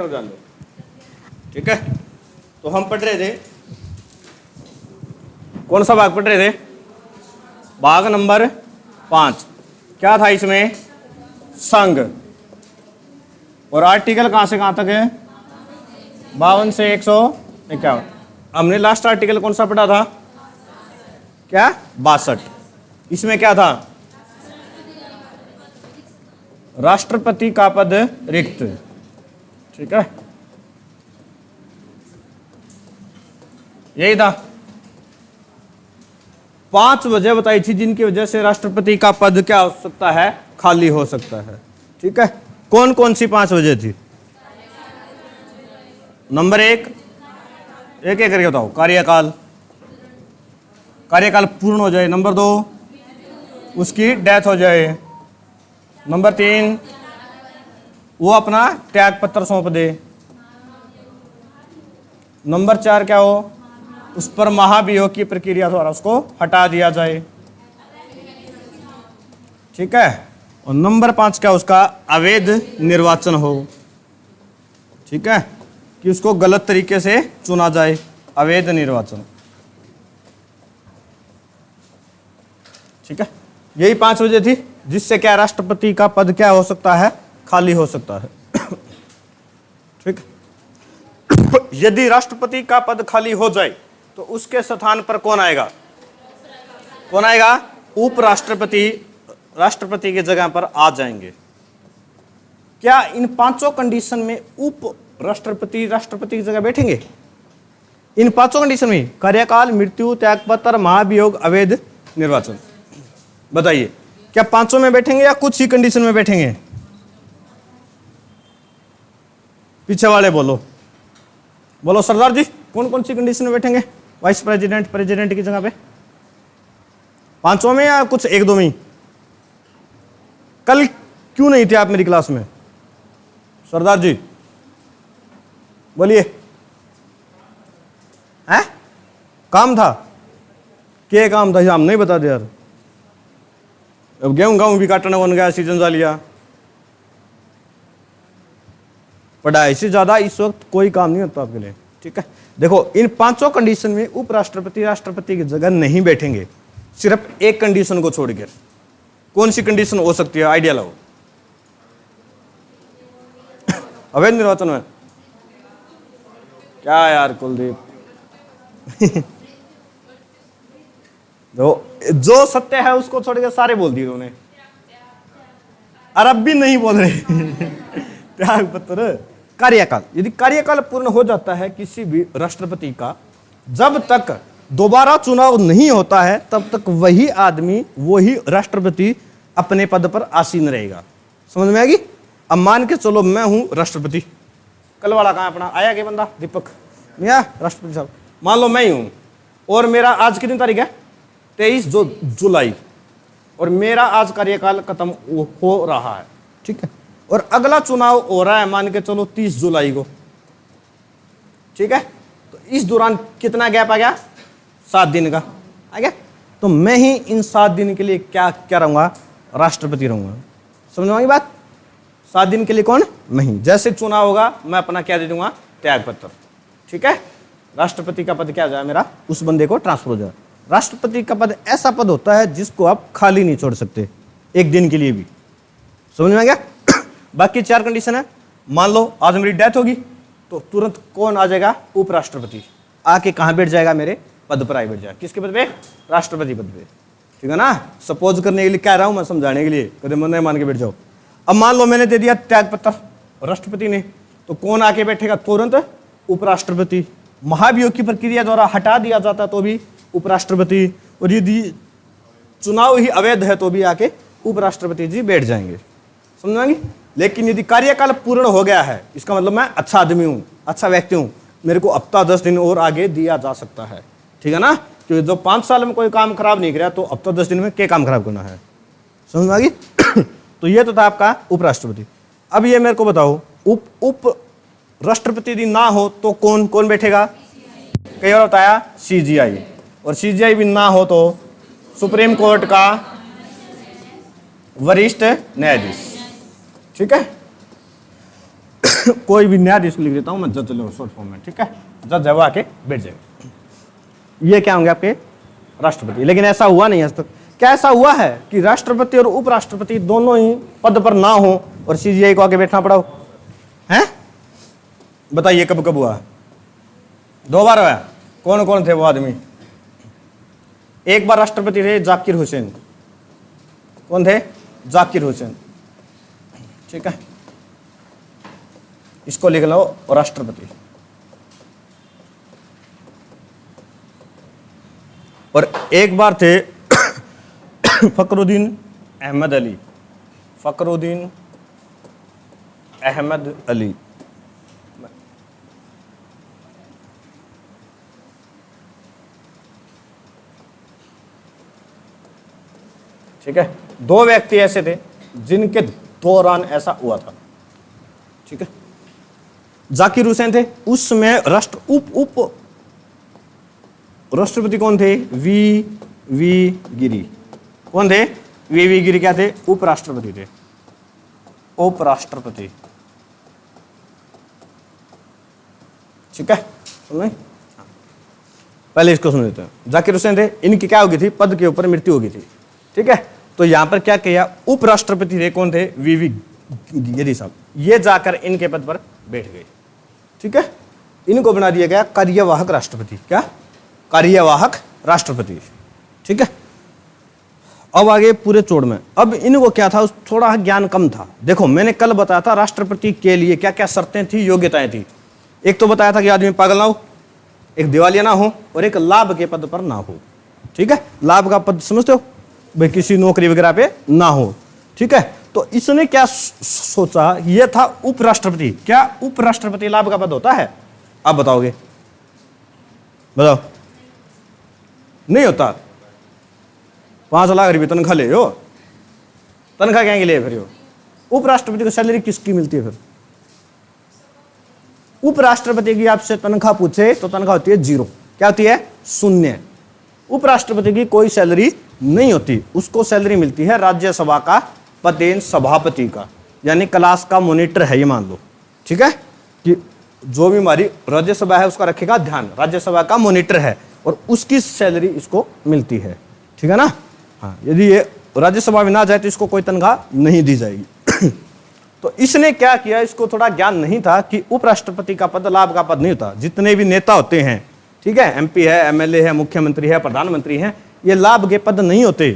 जान लो, ठीक है। तो हम पढ़ रहे थे, कौन सा भाग पढ़ रहे थे? भाग नंबर 5। क्या था इसमें? संघ। और आर्टिकल कहां से कहां तक है? 52 से 151। हमने लास्ट आर्टिकल कौन सा पढ़ा था? क्या? 62। इसमें क्या था? राष्ट्रपति का पद रिक्त, ठीक है, यही था। 5 वजह बताई थी जिनकी वजह से राष्ट्रपति का पद क्या हो सकता है? खाली हो सकता है, ठीक है। कौन कौन सी 5 वजह थी? नंबर 1, एक करके बताओ। कार्यकाल, कार्यकाल पूर्ण हो जाए। नंबर 2, उसकी डेथ हो जाए। नंबर 3, वो अपना त्याग पत्र सौंप दे। नंबर 4 क्या हो? उस पर महाभियोग की प्रक्रिया द्वारा उसको हटा दिया जाए, ठीक है। और नंबर 5 क्या? उसका अवैध निर्वाचन हो, ठीक है, कि उसको गलत तरीके से चुना जाए, अवैध निर्वाचन, ठीक है। यही 5 वजह थी जिससे क्या राष्ट्रपति का पद क्या हो सकता है? खाली हो सकता है, ठीक। यदि राष्ट्रपति का पद खाली हो जाए तो उसके स्थान पर कौन आएगा? कौन आएगा? उपराष्ट्रपति राष्ट्रपति की जगह पर आ जाएंगे। क्या इन 5 कंडीशन में उप राष्ट्रपति राष्ट्रपति की जगह बैठेंगे? इन 5 कंडीशन में कार्यकाल, मृत्यु, त्यागपत्र, महाभियोग, अवैध निर्वाचन। बताइए, क्या 5 में बैठेंगे या कुछ ही कंडीशन में बैठेंगे? पीछे वाले बोलो, बोलो सरदार जी, कौन कौन सी कंडीशन में बैठेंगे वाइस प्रेसिडेंट प्रेसिडेंट की जगह पे? 5 में या कुछ 1-2 में? कल क्यों नहीं थे आप मेरी क्लास में? सरदार जी बोलिए। हैं? काम था? क्या काम था? हम नहीं बता दे यार। अब गेहूं भी काटना बन गया, सीजन जा लिया। पढ़ाई से ज्यादा इस वक्त कोई काम नहीं होता आपके लिए, ठीक है। देखो, इन 5 कंडीशन में उपराष्ट्रपति राष्ट्रपति की जगह नहीं बैठेंगे, सिर्फ एक कंडीशन को छोड़कर। कौन सी कंडीशन हो सकती है? आइडिया लगाओ। अवैध निर्वाचन में क्या यार कुलदीप? जो सत्य है उसको छोड़कर सारे बोल दिए उन्होंने। अरब भी नहीं बोल रहे। त्याग पत्र, कार्यकाल। यदि कार्यकाल पूर्ण हो जाता है किसी भी राष्ट्रपति का, जब तक दोबारा चुनाव नहीं होता है तब तक वही आदमी, वही राष्ट्रपति अपने पद पर आसीन रहेगा। समझ में आएगी? अब मान के चलो मैं हूं राष्ट्रपति। कल वाला कहां अपना आया? क्या बंदा? दीपक मिया, राष्ट्रपति साहब। मान लो मैं ही हूं और मेरा आज कितनी तारीख है? 23 जुलाई, और मेरा आज कार्यकाल खत्म हो रहा है, ठीक है। और अगला चुनाव हो रहा है मान के चलो 30 जुलाई को, ठीक है। तो इस दौरान कितना गैप आ गया? 7 दिन का आ गया। तो मैं ही इन 7 दिन के लिए क्या क्या रहूंगा? राष्ट्रपति रहूंगा। समझ में आई बात? 7 दिन के लिए कौन? मैं ही। जैसे चुनाव होगा मैं अपना क्या दे दूंगा? त्याग पत्र, ठीक है। राष्ट्रपति का पद क्या हो जाए मेरा? उस बंदे को ट्रांसफर हो जाए। राष्ट्रपति का पद ऐसा पद होता है जिसको आप खाली नहीं छोड़ सकते एक दिन के लिए भी। समझ में आ गया? बाकी 4 कंडीशन है। मान लो आज मेरी डेथ होगी तो तुरंत कौन आ जाएगा? उपराष्ट्रपति आके कहां बैठ जाएगा? मेरे पद पर आई बैठ जाएगा। किसके पद पे? राष्ट्रपति पद पे, ठीक है ना। सपोज करने के लिए कह रहा हूं मैं, समझाने के लिए, कदम नहीं मान के बैठ जाओ। अब मान लो मैंने दे दिया त्याग पत्र राष्ट्रपति ने, तो कौन आके बैठेगा? तुरंत उपराष्ट्रपति। महाभियोग की प्रक्रिया द्वारा हटा दिया जाता तो भी उपराष्ट्रपति, और यदि चुनाव ही अवैध है तो भी आके उपराष्ट्रपति जी बैठ जाएंगे। समझ। लेकिन यदि कार्यकाल पूर्ण हो गया है, इसका मतलब मैं अच्छा आदमी हूं, अच्छा व्यक्ति हूं, मेरे को हफ्ता 10 दिन और आगे दिया जा सकता है, ठीक है ना। क्योंकि जो 5 साल में कोई काम खराब नहीं किया तो हफ्ता 10 दिन में क्या काम खराब करना है? समझ में आ गई? तो ये तो था आपका उपराष्ट्रपति। अब ये मेरे को बताओ, उप राष्ट्रपति यदि ना हो तो कौन कौन बैठेगा? कई बार बताया CGI, और CGI भी ना हो तो सुप्रीम कोर्ट का वरिष्ठ न्यायाधीश, ठीक है। कोई भी न्यायाधीश को लिख देता हूं मैं, जज लो शॉर्ट फॉर्म में, ठीक है। जज है वो आके बैठ जाएगा। ये क्या होंगे आपके राष्ट्रपति। लेकिन ऐसा हुआ नहीं आज तक। क्या ऐसा हुआ है कि राष्ट्रपति और उपराष्ट्रपति दोनों ही पद पर ना हो और सीजीआई को आगे बैठना पड़ा हो? हैं? बताइए कब कब हुआ? 2 बार हुआ। कौन कौन थे वो आदमी? एक बार राष्ट्रपति थे जाकिर हुसैन। कौन थे? जाकिर हुसैन, ठीक है। इसको लिख लो राष्ट्रपति। और एक बार थे फखरुद्दीन अहमद अली। फखरुद्दीन अहमद अली, ठीक है। 2 व्यक्ति ऐसे थे जिनके दौरान ऐसा हुआ था, ठीक है। जाकिर हुसैन थे, उसमें उप राष्ट्रपति कौन थे? वी गिरी। कौन थे? वी गिरी क्या थे? उपराष्ट्रपति थे। उपराष्ट्रपति, ठीक है। समझ? पहले इसको सुन लेते हैं। जाकिर हुसैन थे, इनकी क्या हो गई थी? पद के ऊपर मृत्यु हो गई थी, ठीक है। तो यहां पर क्या किया? उपराष्ट्रपति थे, कौन थे? वी गिरी साहब। ये जाकर इनके पद पर बैठ गए, ठीक है। इनको बना दिया गया कार्यवाहक राष्ट्रपति। क्या? कार्यवाहक राष्ट्रपति, ठीक है। अब आगे पूरे चौड़ में, अब इनको क्या था? थोड़ा ज्ञान कम था। देखो मैंने कल बताया था राष्ट्रपति के लिए क्या क्या शर्तें थी, योग्यताएं थी। एक तो बताया था कि आदमी पागल ना हो, एक दिवालिया ना हो, और एक लाभ के पद पर ना हो, ठीक है। लाभ का पद समझते हो भाई, किसी नौकरी वगैरह पे ना हो, ठीक है। तो इसने क्या सोचा? यह था उपराष्ट्रपति। क्या उपराष्ट्रपति लाभ का पद होता है? आप बताओगे? बताओ। नहीं होता। 5 लाख रुपये तनख्वाह ले हो, तनख्वाह क्या ले फिर? उपराष्ट्रपति को सैलरी किसकी मिलती है फिर? उपराष्ट्रपति की आपसे तनख्वाह पूछे तो तनख्वाह होती है 0। क्या होती है? 0। उपराष्ट्रपति की कोई सैलरी नहीं होती, उसको सैलरी मिलती है राज्यसभा का पदेन सभापति का, यानी क्लास का मॉनिटर है ये मान लो, ठीक है। कि जो भी हमारी राज्यसभा है उसका रखेगा ध्यान, राज्यसभा का मॉनिटर है और उसकी सैलरी इसको मिलती है, ठीक है ना। हाँ, यदि ये राज्यसभा में ना जाए तो इसको कोई तनख्वाह नहीं दी जाएगी। तो इसने क्या किया? इसको थोड़ा ज्ञान नहीं था कि उपराष्ट्रपति का पद लाभ का पद नहीं होता। जितने भी नेता होते हैं, ठीक है, एमपी है, एमएलए है, मुख्यमंत्री है, प्रधानमंत्री है, ये लाभ के पद नहीं होते,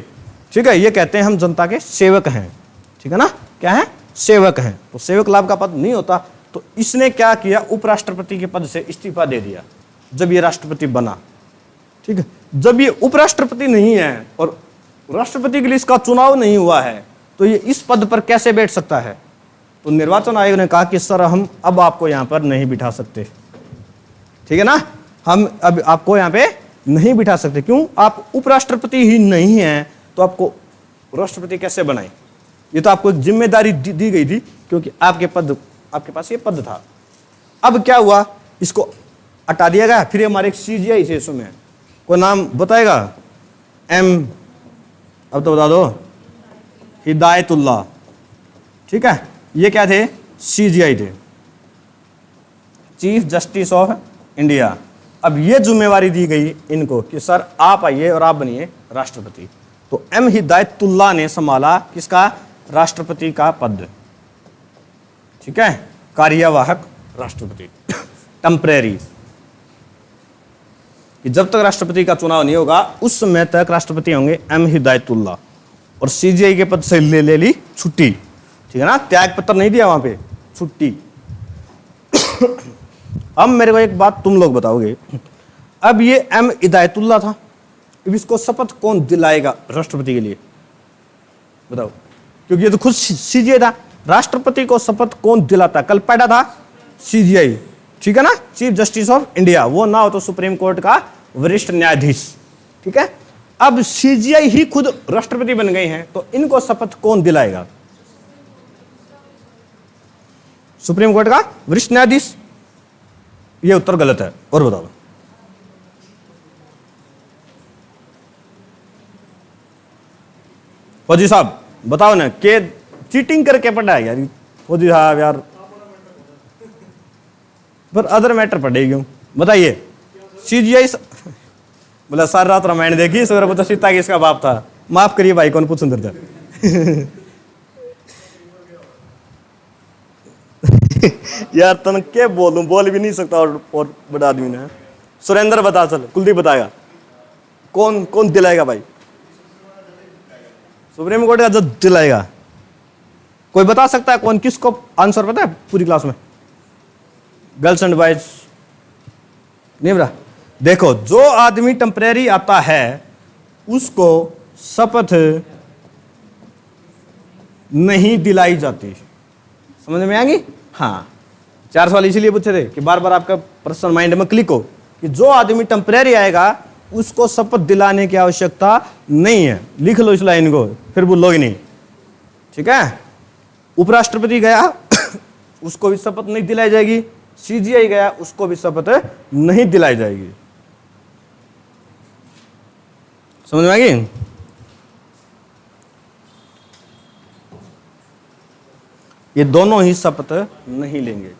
ठीक है। ये कहते हैं हम जनता के सेवक हैं, ठीक है ना। क्या है? सेवक हैं। तो सेवक लाभ का पद नहीं होता। तो इसने क्या किया? उपराष्ट्रपति के पद से इस्तीफा दे दिया जब ये राष्ट्रपति बना, ठीक है। जब ये उपराष्ट्रपति नहीं है और राष्ट्रपति के लिए इसका चुनाव नहीं हुआ है तो ये इस पद पर कैसे बैठ सकता है? तो निर्वाचन आयोग ने कहा कि सर हम अब आपको यहां पर नहीं बिठा सकते, ठीक है ना। हम अब आपको यहां पे नहीं बिठा सकते। क्यों? आप उपराष्ट्रपति ही नहीं हैं तो आपको राष्ट्रपति कैसे बनाए? ये तो आपको एक जिम्मेदारी दी गई थी क्योंकि आपके पास ये पद था। अब क्या हुआ? इसको हटा दिया गया। फिर हमारे एक सीजीआई थे, इसमें कोई नाम बताएगा? अब तो बता दो। हिदायतुल्लाह, ठीक है। ये क्या थे? सीजीआई थे, चीफ जस्टिस ऑफ इंडिया। अब ये जिम्मेवारी दी गई इनको कि सर आप आइए और आप बनिए राष्ट्रपति। तो एम हिदायतुल्लाह ने संभाला किसका? राष्ट्रपति का पद, ठीक है। कार्यवाहक राष्ट्रपति, टेम्परेरी, कि जब तक राष्ट्रपति का चुनाव नहीं होगा उस समय तक राष्ट्रपति होंगे एम हिदायतुल्लाह। और सीजीआई के पद से ले ली छुट्टी, ठीक है ना। त्याग पत्र नहीं दिया वहां पे, छुट्टी। अब मेरे को एक बात तुम लोग बताओगे, अब ये एम हिदायतुल्लाह था, अब इसको शपथ कौन दिलाएगा राष्ट्रपति के लिए? बताओ। क्योंकि ये तो खुद सीजीआई था। राष्ट्रपति को शपथ कौन दिलाता? कल पैदा था सीजीआई, ठीक है ना, चीफ जस्टिस ऑफ इंडिया। वो ना हो तो सुप्रीम कोर्ट का वरिष्ठ न्यायाधीश, ठीक है। अब सीजीआई ही खुद राष्ट्रपति बन गए हैं तो इनको शपथ कौन दिलाएगा? सुप्रीम कोर्ट का वरिष्ठ न्यायाधीश। ये उत्तर गलत है। और बताओ। फौजी साहब बताओ ना, के चीटिंग करके पढ़ा है यार फौजी साहब यार। पर अदर मैटर पढ़े क्यों बताइए। सीजीआई बोला सारी रात रामायण देखी, सवेरे पता सीता की इसका बाप था। माफ करिए भाई, कौन पूछ सुंदर था। यार तन के बोलूं, बोल भी नहीं सकता और बड़ा आदमी ने। सुरेंद्र बता, चल कुलदीप बताएगा कौन कौन दिलाएगा भाई, सुप्रीम कोर्ट का जज दिलाएगा। कोई बता सकता है कौन, किसको आंसर पता है पूरी क्लास में? गर्ल्स एंड बॉयज नहीं बता। देखो, जो आदमी टेम्परेरी आता है उसको शपथ नहीं दिलाई जाती। समझ में आएगी? हाँ, 4 सवाल इसीलिए पूछे थे कि बार बार आपका पर्सनल माइंड में क्लिक हो कि जो आदमी टेम्परेरी आएगा उसको शपथ दिलाने की आवश्यकता नहीं है। लिख लो इस लाइन को, फिर बोलोगे नहीं। ठीक है, उपराष्ट्रपति गया उसको भी शपथ नहीं दिलाई जाएगी, सीजीआई गया उसको भी शपथ नहीं दिलाई जाएगी। समझ में आ गई? ये दोनों ही शपथ नहीं लेंगे।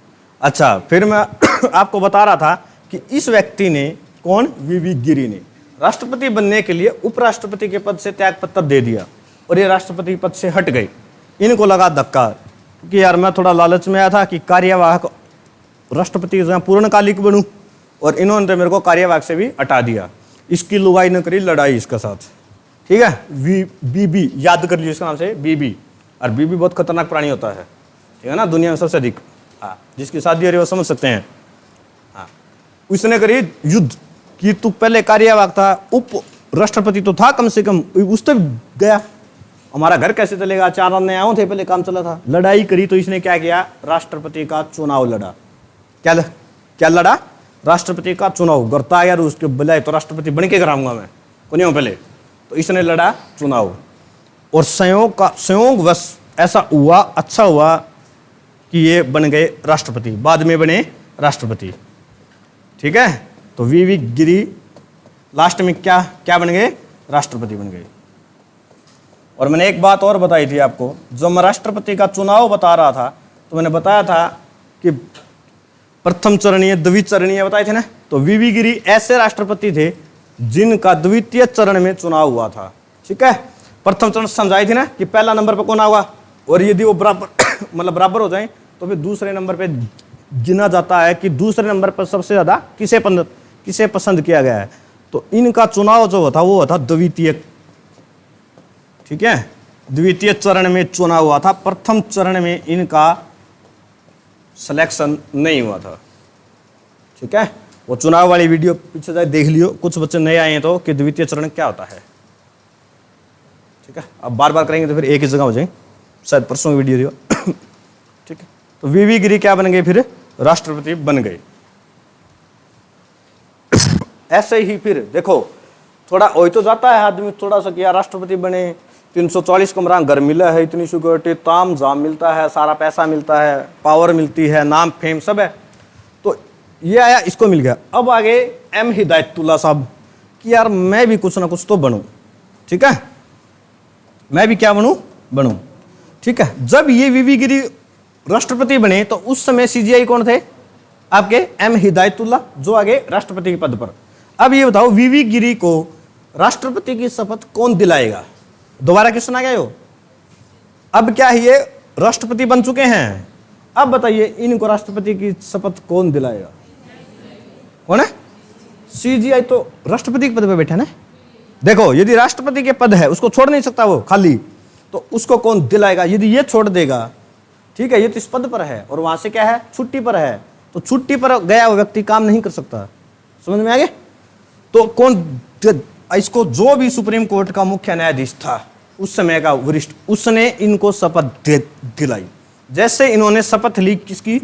अच्छा, फिर मैं आपको बता रहा था कि इस व्यक्ति ने, कौन, वीवी गिरी ने राष्ट्रपति बनने के लिए उपराष्ट्रपति के पद से त्याग पत्र दे दिया और ये राष्ट्रपति पद से हट गए। इनको लगा धक्का कि यार मैं थोड़ा लालच में आया था कि कार्यवाहक राष्ट्रपति की जगह पूर्णकालिक बनूं, और इन्होंने तो मेरे को कार्यवाहक से भी हटा दिया। इसकी लुगाई ने करी लड़ाई इसके साथ। ठीक है, बीबी याद कर लीजिए इसका नाम से, बीबी। और बीबी बहुत खतरनाक प्राणी होता है, ठीक है ना, दुनिया में सबसे अधिक। हाँ, जिसकी शादी हो रही है वो समझ सकते हैं। हाँ, उसने करी युद्ध कि तू पहले कार्यवाहक था, उप राष्ट्रपति तो था कम से कम, उस तक गया, हमारा घर कैसे चलेगा, 4 नए आए थे, पहले काम चला था। लड़ाई करी तो इसने क्या किया, राष्ट्रपति का चुनाव लड़ा। क्या लड़ा? राष्ट्रपति का चुनाव। गरता यार उसके बुलाए तो राष्ट्रपति बन के कराऊंगा मैं, को पहले तो इसने लड़ा चुनाव। और संयोगवश ऐसा हुआ, अच्छा हुआ कि ये बन गए राष्ट्रपति, बाद में बने राष्ट्रपति। ठीक है, तो वीवी गिरी लास्ट में क्या बन गए, राष्ट्रपति बन गए। और मैंने एक बात और बताई थी आपको, जब मैं राष्ट्रपति का चुनाव बता रहा था तो मैंने बताया था कि प्रथम चरणीय, द्विचरणीय बताए थे ना। तो वीवी गिरी ऐसे राष्ट्रपति थे जिनका द्वितीय चरण में चुनाव हुआ था। ठीक है, प्रथम चरण समझाई थी ना कि पहला नंबर पर कौन आएगा, और यदि वो बराबर मतलब बराबर हो जाए तो फिर दूसरे नंबर पे गिना जाता है कि दूसरे नंबर पर सबसे ज्यादा किसे पसंद किया गया है। तो इनका चुनाव जो था वो था द्वितीय। ठीक है, द्वितीय चरण में चुनाव हुआ था, प्रथम चरण में इनका सिलेक्शन नहीं हुआ था। ठीक है, वो चुनाव वाली वीडियो पीछे जाए देख लियो, कुछ बच्चे नए आए हैं तो कि द्वितीय चरण क्या होता है। ठीक है, अब बार बार करेंगे तो फिर एक ही जगह हो जाए, शायद परसों की वीडियो दियो। ठीक है, तो वीवी गिरी क्या बन गए, फिर राष्ट्रपति बन गए। ऐसे ही फिर देखो, थोड़ा हो तो जाता है आदमी थोड़ा सा कि यार राष्ट्रपति बने, 340 कमरा घर मिला है, इतनी सिक्योरिटी, ताम झाम मिलता है, सारा पैसा मिलता है, पावर मिलती है, नाम फेम सब है, तो ये आया, इसको मिल गया। अब आगे एम हिदायतुल्लाह साहब कि यार मैं भी कुछ ना कुछ तो बनूं। ठीक है, मैं भी क्या बनूं। ठीक है, जब ये वीवी गिरी राष्ट्रपति बने तो उस समय सीजीआई कौन थे, आपके एम हिदायतुल्लाह, जो आगे राष्ट्रपति के पद पर। अब ये बताओ, वीवी गिरी को राष्ट्रपति की शपथ कौन दिलाएगा? दोबारा क्वेश्चन आ गया हो। अब क्या ये राष्ट्रपति बन चुके हैं, अब बताइए इनको राष्ट्रपति की शपथ कौन दिलाएगा? कौन है? सीजीआई तो राष्ट्रपति के पद पे बैठा ना। देखो, यदि राष्ट्रपति के पद है उसको छोड़ नहीं सकता वो खाली, तो उसको कौन दिलाएगा? यदि ये छोड़ देगा, ठीक है, ये तो इस पद पर है और वहां से क्या है, छुट्टी पर है, तो छुट्टी पर गया वो व्यक्ति काम नहीं कर सकता। समझ में आ गया? तो कौन इसको, जो भी सुप्रीम कोर्ट का मुख्य न्यायाधीश था उस समय का वरिष्ठ, उसने इनको शपथ दिलाई। जैसे इन्होंने शपथ ली किसकी,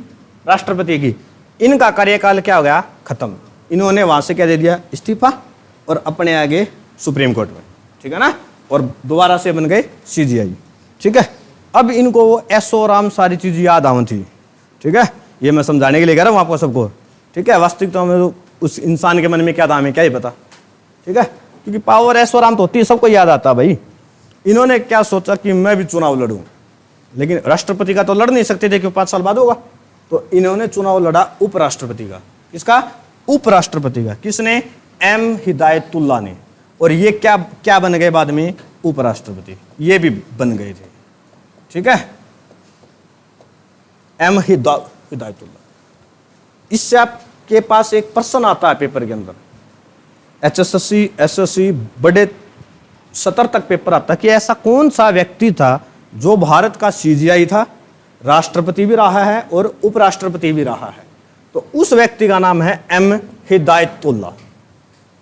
राष्ट्रपति की, इनका कार्यकाल क्या हो गया, खत्म। इन्होंने वहां से क्या दे दिया, इस्तीफा, और अपने आगे सुप्रीम कोर्ट में। ठीक है ना, और दोबारा से बन गए सीजीआई। ठीक है, अब इनको वो ऐसो राम सारी चीज याद आवन थी। ठीक है, ये मैं समझाने के लिए कह रहा हूँ आपको सबको। ठीक है, वास्तविकता में तो उस इंसान के मन में क्या था हमें क्या ही पता। ठीक है, क्योंकि पावर ऐसो राम तो होती है, सबको याद आता भाई। इन्होंने क्या सोचा कि मैं भी चुनाव लड़ूं, लेकिन राष्ट्रपति का तो लड़ नहीं सकते थे क्योंकि 5 साल बाद होगा। तो इन्होंने चुनाव लड़ा उपराष्ट्रपति का। किसका? उपराष्ट्रपति का। किसने? एम हिदायतुल्लाह ने। और ये क्या क्या बन गए बाद में? उपराष्ट्रपति। ये भी बन गए थे। ठीक है, एम हिदायतुल्लाह। इससे आपके पास एक प्रश्न आता है पेपर के अंदर, HSSC SSC बड़े सतर तक पेपर आता है कि ऐसा कौन सा व्यक्ति था जो भारत का CGI था, राष्ट्रपति भी रहा है और उपराष्ट्रपति भी रहा है। तो उस व्यक्ति का नाम है एम हिदायतुल्लाह।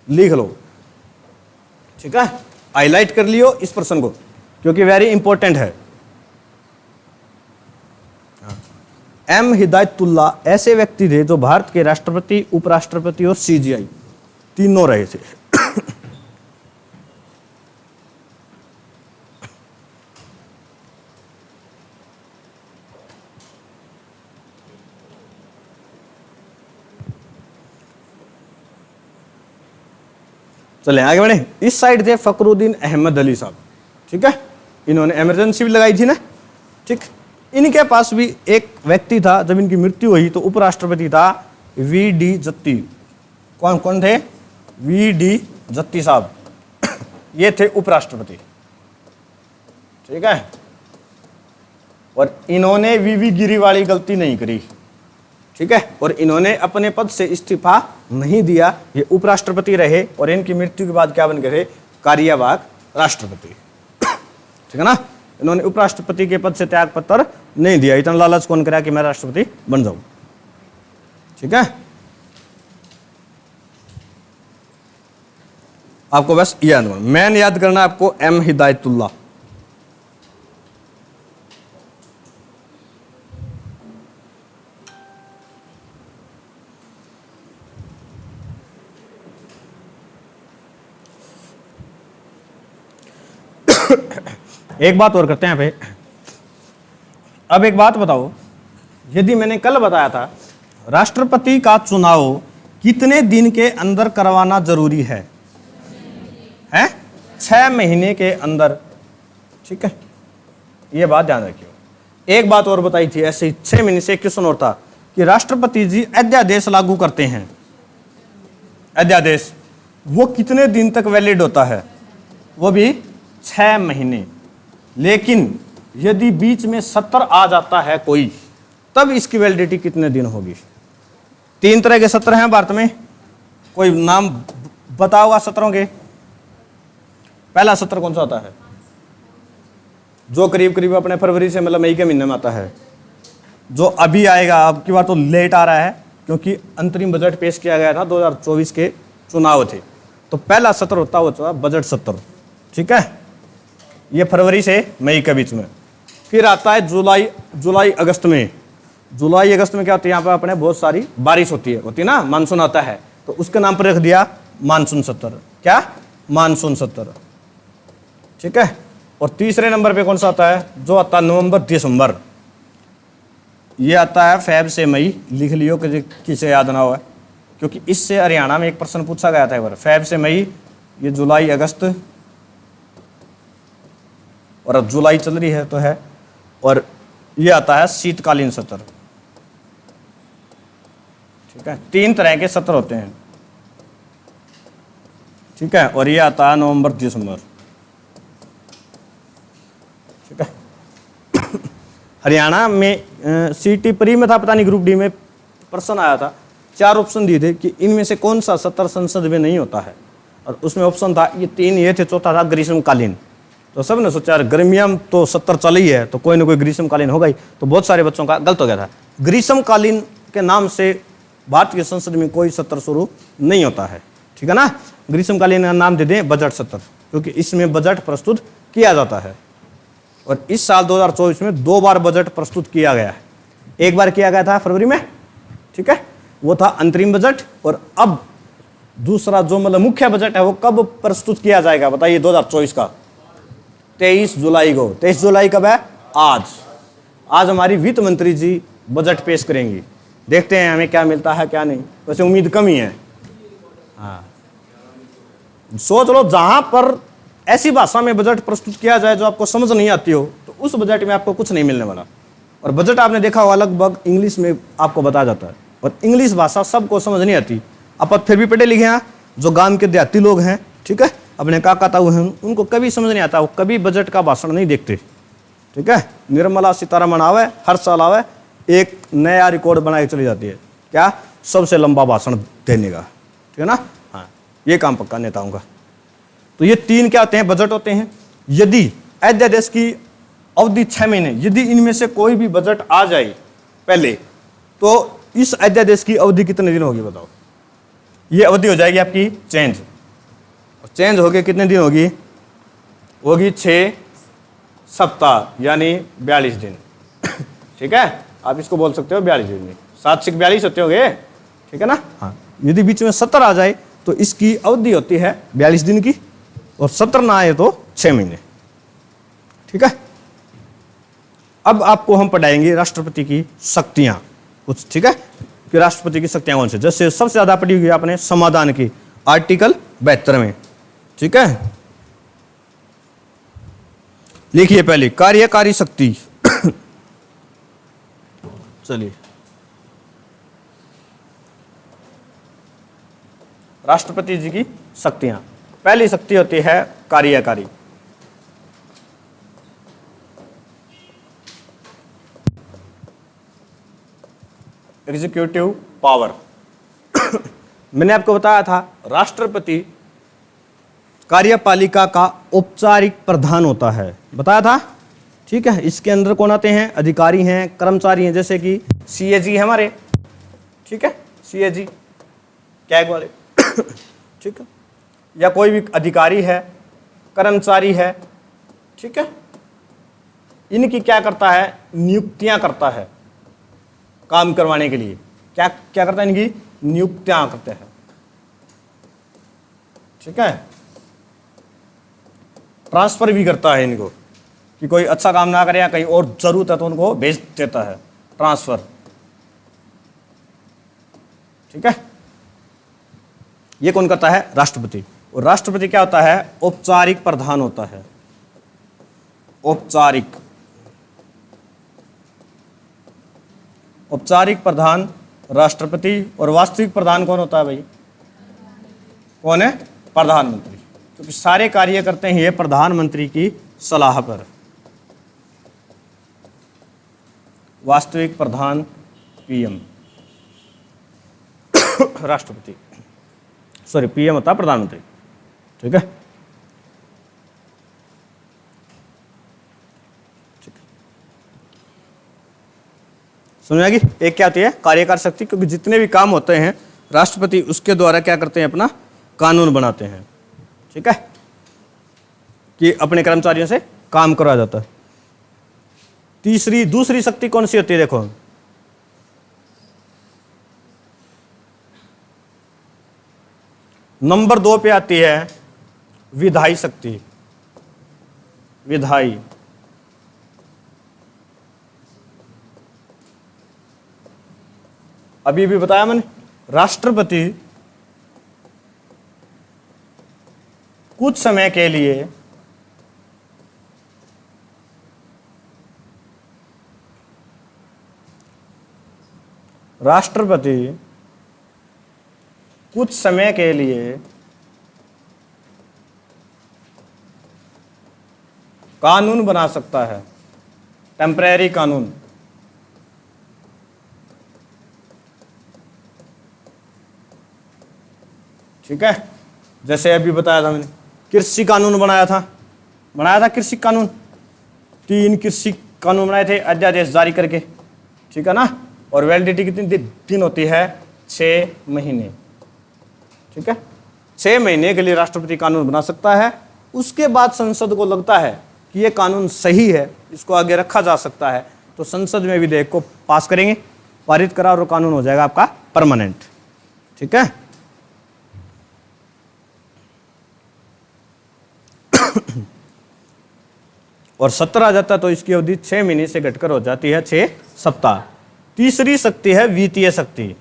लिख लो, ठीक है, हाईलाइट कर लियो इस प्रश्न को क्योंकि वेरी इंपॉर्टेंट है। एम हिदायतुल्लाह ऐसे व्यक्ति थे जो भारत के राष्ट्रपति, उपराष्ट्रपति और CGI तीनों रहे थे। चले आगे बढ़े। इस साइड थे फखरुद्दीन अहमद अली साहब। ठीक है, इन्होंने इमरजेंसी भी लगाई थी ना। ठीक, इनके पास भी एक व्यक्ति था, जब इनकी मृत्यु हुई तो उपराष्ट्रपति था VD जत्ती। कौन कौन थे? VD जत्ती साहब, ये थे उपराष्ट्रपति। ठीक है, और इन्होंने VV गिरी वाली गलती नहीं करी। ठीक है, और इन्होंने अपने पद से इस्तीफा नहीं दिया। ये उपराष्ट्रपति रहे और इनकी मृत्यु के बाद क्या बन गए थे? कार्यवाहक राष्ट्रपति। ठीक है ना, इन्होंने उपराष्ट्रपति के पद से त्याग पत्र नहीं दिया। इतना लालच कौन करा कि मैं राष्ट्रपति बन जाऊं। ठीक है, आपको बस याद मैन याद करना आपको एम हिदायतुल्लाह। एक बात और करते हैं यहाँ पे। अब एक बात बताओ, यदि मैंने कल बताया था राष्ट्रपति का चुनाव कितने दिन के अंदर करवाना जरूरी है? 6 महीने के अंदर। ठीक है, ये बात ध्यान रखियो। एक बात और बताई थी ऐसे ही 6 महीने से। क्वेश्चन और था कि राष्ट्रपति जी अध्यादेश लागू करते हैं, अध्यादेश वो कितने दिन तक वैलिड होता है? वो भी 6 महीने। लेकिन यदि बीच में सत्र आ जाता है कोई, तब इसकी वैलिडिटी कितने दिन होगी? 3 तरह के सत्र हैं भारत में। कोई नाम बताओगा सत्रों के? पहला सत्र कौन सा होता है? जो करीब करीब अपने फरवरी से मतलब मई के महीने में आता है, जो अभी आएगा। अब की बार तो लेट आ रहा है क्योंकि अंतरिम बजट पेश किया गया था, 2024 के चुनाव थे। तो पहला सत्र होता है बजट सत्र। ठीक है, ये फरवरी से मई के बीच में। फिर आता है जुलाई अगस्त में। जुलाई अगस्त में क्या होती है? यहाँ पर अपने बहुत सारी बारिश होती है ना, मानसून आता है, तो उसके नाम पर रख दिया मानसून सत्र। क्या? मानसून सत्र। ठीक है, और तीसरे नंबर पे कौन सा आता है? जो आता है नवंबर दिसंबर। ये आता है फेब से मई। लिख लियो कि किसे याद ना हो, क्योंकि इससे हरियाणा में एक प्रश्न पूछा गया था एक बार। फेब से मई, ये जुलाई अगस्त, और अब जुलाई चल रही है तो है। और ये आता है शीतकालीन सत्र। ठीक है, 3 तरह के सत्र होते हैं। ठीक है, और ये आता है नवंबर दिसंबर। ठीक है, हरियाणा में CT प्री में था, पता नहीं ग्रुप D में प्रश्न आया था। 4 ऑप्शन दिए थे कि इनमें से कौन सा सत्र संसद में नहीं होता है, और उसमें ऑप्शन था ये 3 ये थे, चौथा था ग्रीष्मकालीन। तो सब ने सोचा गर्मियाँ में तो सत्र चल ही है, तो कोई ना कोई ग्रीष्मकालीन होगा ही। तो बहुत सारे बच्चों का गलत हो गया था। ग्रीष्मकालीन के नाम से भारतीय संसद में कोई सत्र शुरू नहीं होता है। ठीक है ना, ग्रीष्मकालीन का नाम दे दें बजट सत्र, क्योंकि इसमें बजट प्रस्तुत किया जाता है। और इस साल 2024 में 2 बार बजट प्रस्तुत किया गया है। एक बार किया गया था फरवरी में, ठीक है, वो था अंतरिम बजट। और अब दूसरा जो मतलब मुख्य बजट है वो कब प्रस्तुत किया जाएगा बताइए? 2024 का 23 जुलाई को। 23 जुलाई कब है? आज हमारी वित्त मंत्री जी बजट पेश करेंगी। देखते हैं हमें क्या मिलता है क्या नहीं। वैसे उम्मीद कम ही है। हाँ, सोच लो जहां पर ऐसी भाषा में बजट प्रस्तुत किया जाए जो आपको समझ नहीं आती हो, तो उस बजट में आपको कुछ नहीं मिलने वाला। और बजट आपने देखा होगा लगभग इंग्लिश में आपको बताया जाता है, और इंग्लिश भाषा सबको समझ नहीं आती। आप फिर भी पढ़े लिखे हैं, जो गांव के देहाती लोग हैं, ठीक है, अपने काका ताऊ हैं, उनको कभी समझ नहीं आता, वो कभी बजट का भाषण नहीं देखते, ठीक है। निर्मला सीतारमण आवे, हर साल आवे, एक नया रिकॉर्ड बना के चली जाती है, क्या, सबसे लंबा भाषण देने का, ठीक है ना। हाँ, ये काम पक्का नेताओं का। तो ये 3 क्या होते हैं, बजट होते हैं। यदि अध्यादेश की अवधि 6 महीने, यदि इनमें से कोई भी बजट आ जाए पहले, तो इस अध्यादेश की अवधि कितने दिन होगी बताओ। ये अवधि हो जाएगी आपकी चेंज, और चेंज होके कितने दिन होगी 6 सप्ताह यानी 42 दिन, ठीक है। आप इसको बोल सकते हो 42 दिन में, 7 से 42 होते होंगे, ठीक है ना। हाँ, यदि बीच में 70 आ जाए तो इसकी अवधि होती है 42 दिन की, और 70 ना आए तो 6 महीने, ठीक है। अब आपको हम पढ़ाएंगे राष्ट्रपति की शक्तियां कुछ, ठीक है, कि राष्ट्रपति की शक्तियां कौन सी। जैसे सबसे ज्यादा पढ़ी हुई आपने संविधान की आर्टिकल 72 में, ठीक है। लिखिए पहले कार्यकारी शक्ति चलिए, राष्ट्रपति जी की शक्तियां। पहली शक्ति होती है कार्यकारी। Executive power. मैंने आपको बताया था राष्ट्रपति कार्यपालिका का औपचारिक प्रधान होता है, बताया था, ठीक है। इसके अंदर कौन आते हैं, अधिकारी हैं, कर्मचारी हैं, जैसे कि सीएजी है हमारे, ठीक है, सीएजी कैग वाले, ठीक है, या कोई भी अधिकारी है, कर्मचारी है, ठीक है। इनकी क्या करता है, नियुक्तियां करता है काम करवाने के लिए। क्या क्या करता है, इनकी नियुक्तियां करते हैं, ठीक है। ट्रांसफर भी करता है इनको, कि कोई अच्छा काम ना करे या कहीं और जरूरत है तो उनको भेज देता है, ट्रांसफर, ठीक है। ये कौन करता है, राष्ट्रपति। और राष्ट्रपति क्या होता है, औपचारिक प्रधान होता है, औपचारिक प्रधान राष्ट्रपति। और वास्तविक प्रधान कौन होता है भाई, कौन है, प्रधानमंत्री, क्योंकि सारे कार्य करते हैं ये प्रधानमंत्री की सलाह पर। वास्तविक प्रधान पीएम, राष्ट्रपति, सॉरी पीएम होता है प्रधानमंत्री, ठीक है। समझ आ गई। एक क्या होती है, कार्यकारी शक्ति, क्योंकि जितने भी काम होते हैं राष्ट्रपति उसके द्वारा क्या करते हैं, अपना कानून बनाते हैं, ठीक है, कि अपने कर्मचारियों से काम करवाया जाता है। दूसरी शक्ति कौन सी होती है, देखो, नंबर 2 पे आती है विधायी शक्ति, विधायी। अभी भी बताया मैंने, राष्ट्रपति कुछ समय के लिए कानून बना सकता है, टेम्परेरी कानून, ठीक है। जैसे अभी बताया था मैंने, कृषि कानून बनाया था कृषि कानून, 3 कृषि कानून बनाए थे अध्यादेश जारी करके, ठीक है ना। और वैलिडिटी कितनी दिन होती है, 6 महीने, ठीक है। 6 महीने के लिए राष्ट्रपति कानून बना सकता है। उसके बाद संसद को लगता है कि ये कानून सही है, इसको आगे रखा जा सकता है, तो संसद में विधेयक को पास करेंगे, पारित करा, और कानून हो जाएगा आपका परमानेंट, ठीक है। और 17 आ जाता तो इसकी अवधि 6 महीने से घटकर हो जाती है 6 सप्ताह। तीसरी शक्ति है वित्तीय शक्ति।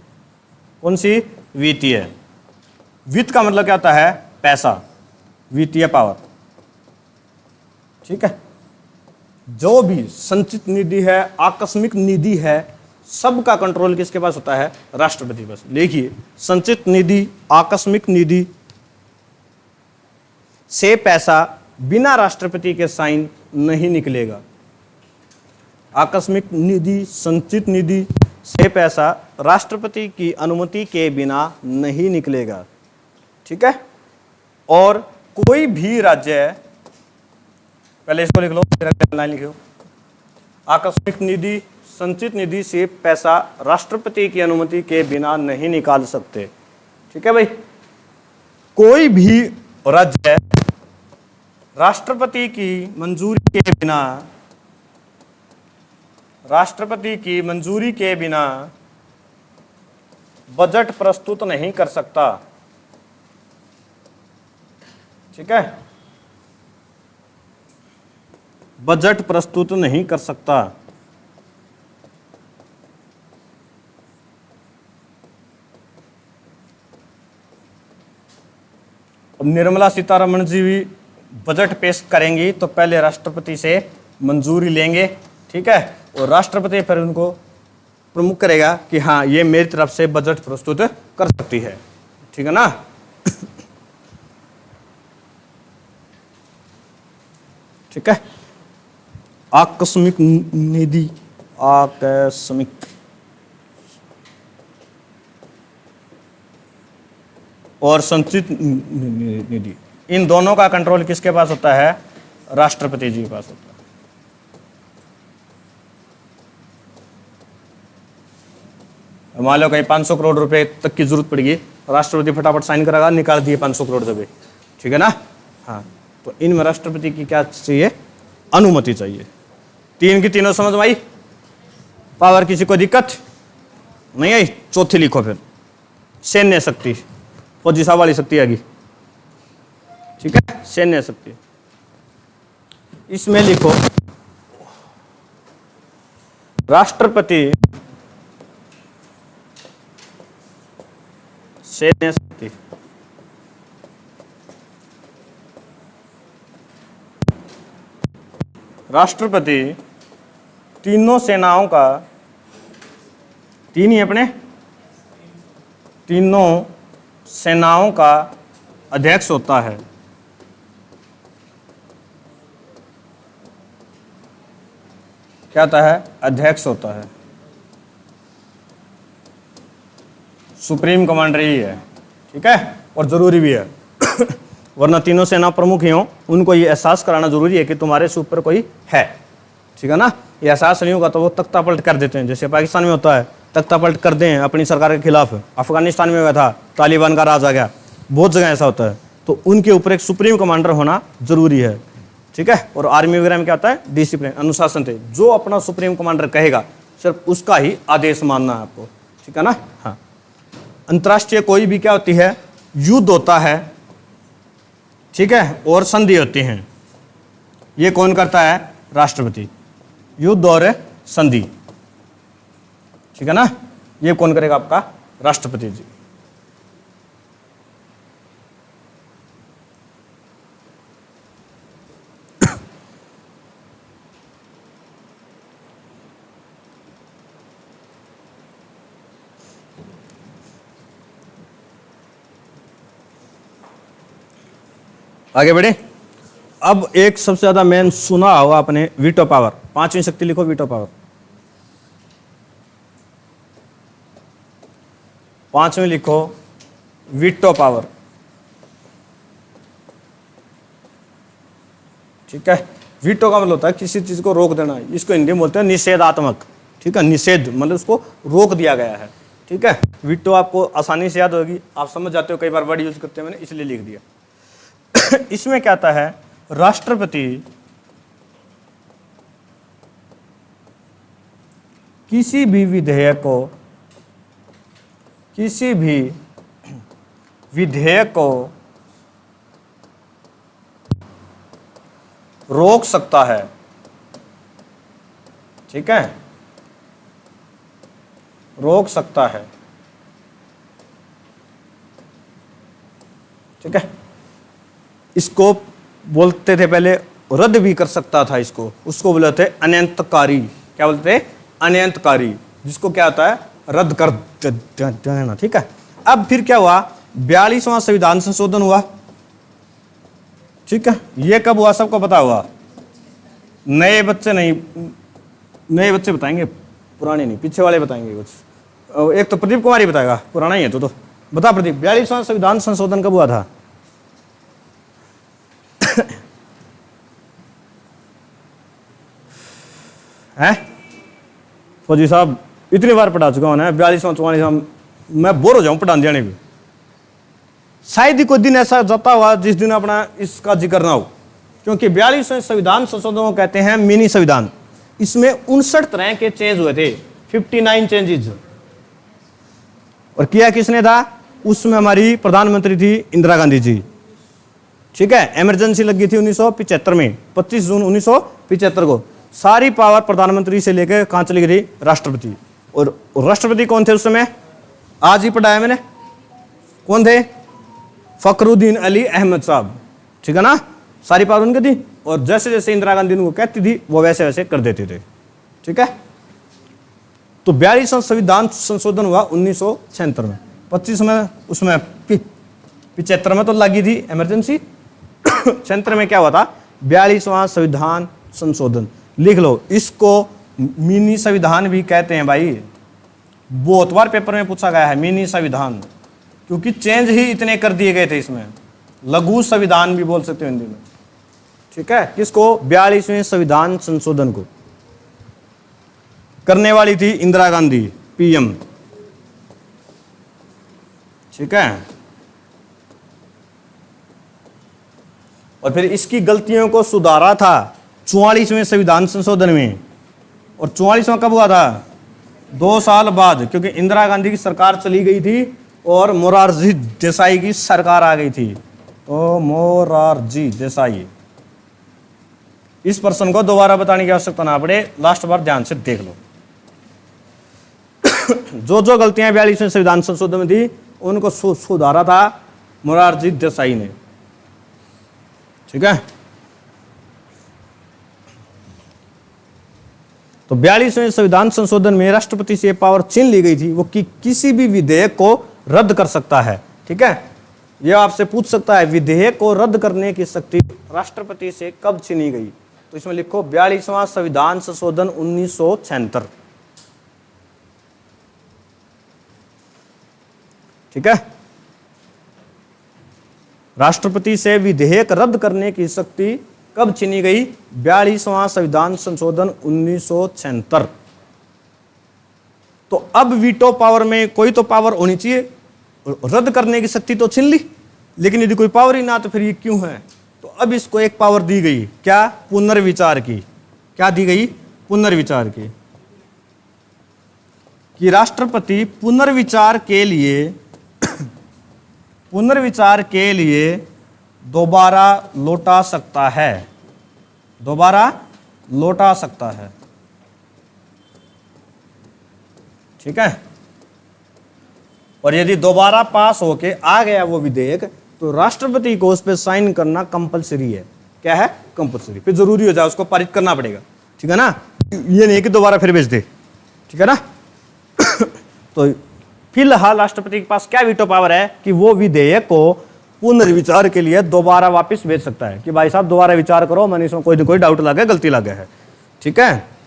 कौन सी, वित्तीय। वित्त का मतलब क्या होता है, पैसा, वित्तीय पावर, ठीक है। जो भी संचित निधि है, आकस्मिक निधि है, सबका कंट्रोल किसके पास होता है? राष्ट्रपति पास। देखिए, संचित निधि, आकस्मिक निधि से पैसा बिना राष्ट्रपति के साइन नहीं निकलेगा। आकस्मिक निधि, संचित निधि से पैसा राष्ट्रपति की अनुमति के बिना नहीं निकलेगा, ठीक है। और कोई भी राज्य, पहले इसको लिख लो, फिर अगली लाइन लिखो। आकस्मिक निधि, संचित निधि से पैसा राष्ट्रपति की अनुमति के बिना नहीं निकाल सकते, ठीक है भाई। कोई भी राज्य राष्ट्रपति की मंजूरी के बिना, राष्ट्रपति की मंजूरी के बिना बजट प्रस्तुत नहीं कर सकता, ठीक है। बजट प्रस्तुत नहीं कर सकता। अब निर्मला सीतारमण जी भी बजट पेश करेंगी तो पहले राष्ट्रपति से मंजूरी लेंगे, ठीक है। और राष्ट्रपति फिर उनको प्रमुख करेगा कि हाँ, ये मेरी तरफ से बजट प्रस्तुत कर सकती है, ठीक है ना। ठीक है। आकस्मिक निधि, आकस्मिक और संचित निधि, इन दोनों का कंट्रोल किसके पास होता है? राष्ट्रपति जी के पास होता है। मान लो कहीं 500 करोड़ रुपए तक की जरूरत पड़ेगी, राष्ट्रपति फटाफट साइन करेगा, निकाल दिए 500 करोड़ रुपए, ठीक है ना। हाँ, तो इनमें राष्ट्रपति की क्या चाहिए? अनुमति चाहिए। तीन की तीनों समझ में आई? पावर किसी को दिक्कत नहीं आई? चौथी लिखो फिर, सैन्य शक्ति, फौजी साहब वाली शक्ति आएगी, ठीक है, सैन्य शक्ति। इसमें लिखो राष्ट्रपति सैन्य शक्ति। राष्ट्रपति तीनों सेनाओं का, तीन ही अपने, तीनों सेनाओं का अध्यक्ष होता है। क्या होता है? अध्यक्ष होता है। सुप्रीम कमांडर ही है, ठीक है, और जरूरी भी है। वरना तीनों सेना प्रमुख ही हों, उनको ये एहसास कराना जरूरी है कि तुम्हारे से ऊपर कोई है, ठीक है ना। ये एहसास नहीं होगा तो वो तख्ता पलट कर देते हैं, जैसे पाकिस्तान में होता है, तख्ता पलट कर दें अपनी सरकार के खिलाफ। अफगानिस्तान में हुआ था, तालिबान का राज आ गया, बहुत जगह ऐसा होता है। तो उनके ऊपर एक सुप्रीम कमांडर होना जरूरी है, ठीक है। और आर्मी वगैरह में क्या होता है? डिसिप्लिन, अनुशासन थे। जो अपना सुप्रीम कमांडर कहेगा सिर्फ उसका ही आदेश मानना है आपको, ठीक है ना। हाँ, अंतर्राष्ट्रीय कोई भी क्या होती है? युद्ध होता है, ठीक है, और संधि होती हैं। ये कौन करता है? राष्ट्रपति। युद्ध और संधि, ठीक है ना, ये कौन करेगा? आपका राष्ट्रपति जी। आगे बढ़े। अब एक सबसे ज्यादा मेन सुना होगा आपने, वीटो पावर। पांचवी शक्ति लिखो, वीटो पावर। पांचवी लिखो, वीटो पावर, ठीक है। वीटो का मतलब होता है किसी चीज को रोक देना, इसको हिंदी में बोलते हैं निषेधात्मक, ठीक है। निषेध मतलब उसको रोक दिया गया है, ठीक है। वीटो आपको आसानी से याद होगी, आप समझ जाते हो, कई बार वर्ड यूज करते हैं, मैंने इसलिए लिख दिया। इसमें क्या आता है? राष्ट्रपति किसी भी विधेयक को, किसी भी विधेयक को रोक सकता है, ठीक है, रोक सकता है, ठीक है। इसको बोलते थे पहले रद्द भी कर सकता था इसको, उसको बोलते थे अनंतकारी। क्या बोलते थे? अनंतकारी, जिसको क्या होता है? रद्द कर देना। ठीक है, अब फिर क्या हुआ? 42वां संविधान संशोधन हुआ। ठीक है, ये कब हुआ सबको पता हुआ? नए बच्चे नहीं, नए बच्चे बताएंगे, पुराने नहीं, पीछे वाले बताएंगे कुछ। एक तो प्रदीप कुमार ही बताएगा, पुराना ही है तो बता प्रदीप, 42वां संविधान संशोधन कब हुआ था? हैं फौजी साहब, इतनी बार पढ़ा चुका हूं ना 42वां 44वां, मैं बोर हो जाऊं पढ़ाने जाने भी। शायद ही कोई दिन ऐसा जाता हुआ जिस दिन अपना इसका जिक्र ना हो, क्योंकि 42वें संविधान संशोधन को कहते हैं मिनी संविधान। इसमें 59 तरह के चेंज हुए थे, 59 चेंजेस। और किया किसने था? उसमें हमारी प्रधानमंत्री थी इंदिरा गांधी जी। ठीक है, इमरजेंसी लगी थी 1975 में, 25 जून 1975 को। सारी पावर प्रधानमंत्री से लेकर कहां चली गई थी? राष्ट्रपति। और राष्ट्रपति कौन थे उस समय? आज ही पढ़ाया मैंने, कौन थे? फखरुद्दीन अली अहमद साहब। ठीक है ना, सारी पावर उनकी थी, और जैसे जैसे इंदिरा गांधी उनको कहती थी वो वैसे वैसे कर देते थे। ठीक है, तो 42वां संविधान संशोधन हुआ 1976 में, 25 में, उसमें 75 में तो लगी थी इमरजेंसी। 76 में क्या हुआ था? 42वां संविधान संशोधन। लिख लो, इसको मिनी संविधान भी कहते हैं भाई, बहुत बार पेपर में पूछा गया है मिनी संविधान, क्योंकि चेंज ही इतने कर दिए गए थे इसमें। लघु संविधान भी बोल सकते हो हिंदी में। ठीक है, किसको? 42वें संविधान संशोधन को। करने वाली थी इंदिरा गांधी, पीएम। ठीक है, और फिर इसकी गलतियों को सुधारा था 44वें संविधान संशोधन में। और 44वां कब हुआ था? 2 साल बाद, क्योंकि इंदिरा गांधी की सरकार चली गई थी और मोरारजी देसाई की सरकार आ गई थी। तो मोरारजी देसाई, इस पर्सन को दोबारा बताने की आवश्यकता ना पड़े, लास्ट बार ध्यान से देख लो। जो जो गलतियां 42वें संविधान संशोधन में थी उनको सुधारा था मोरारजी देसाई ने। ठीक है, तो 42वें संविधान संशोधन में राष्ट्रपति से पावर छीन ली गई थी, वो किसी भी विधेयक को रद्द कर सकता है। ठीक है, यह आपसे पूछ सकता है विधेयक को रद्द करने की शक्ति राष्ट्रपति से कब छीनी गई? तो इसमें लिखो 42वां संविधान संशोधन 1976। ठीक है, राष्ट्रपति से विधेयक रद्द करने की शक्ति कब छीनी गई? 42वां संविधान संशोधन 1976। तो अब वीटो पावर में कोई तो पावर होनी चाहिए, रद्द करने की शक्ति तो छीन ली, लेकिन यदि कोई पावर ही ना तो फिर ये क्यों है? तो अब इसको एक पावर दी गई, क्या? पुनर्विचार की। क्या दी गई? पुनर्विचार की, कि राष्ट्रपति पुनर्विचार के लिए दोबारा लौटा सकता है, दोबारा लौटा सकता है। ठीक है, और यदि दोबारा पास होके आ गया वो विधेयक, तो राष्ट्रपति को उस पर साइन करना कंपलसरी है। क्या है? कंपलसरी, फिर जरूरी हो जाए उसको पारित करना पड़ेगा। ठीक है ना, ये नहीं कि दोबारा फिर भेज दे। ठीक है ना। तो फिलहाल राष्ट्रपति के पास क्या वीटो पावर है कि वो विधेयक को पुनर्विचार के लिए दोबारा वापस भेज सकता है, कि भाई साहब दोबारा विचार करो, मैंने इसमें कोई ना कोई डाउट लगा, गलती लगा है। ठीक है,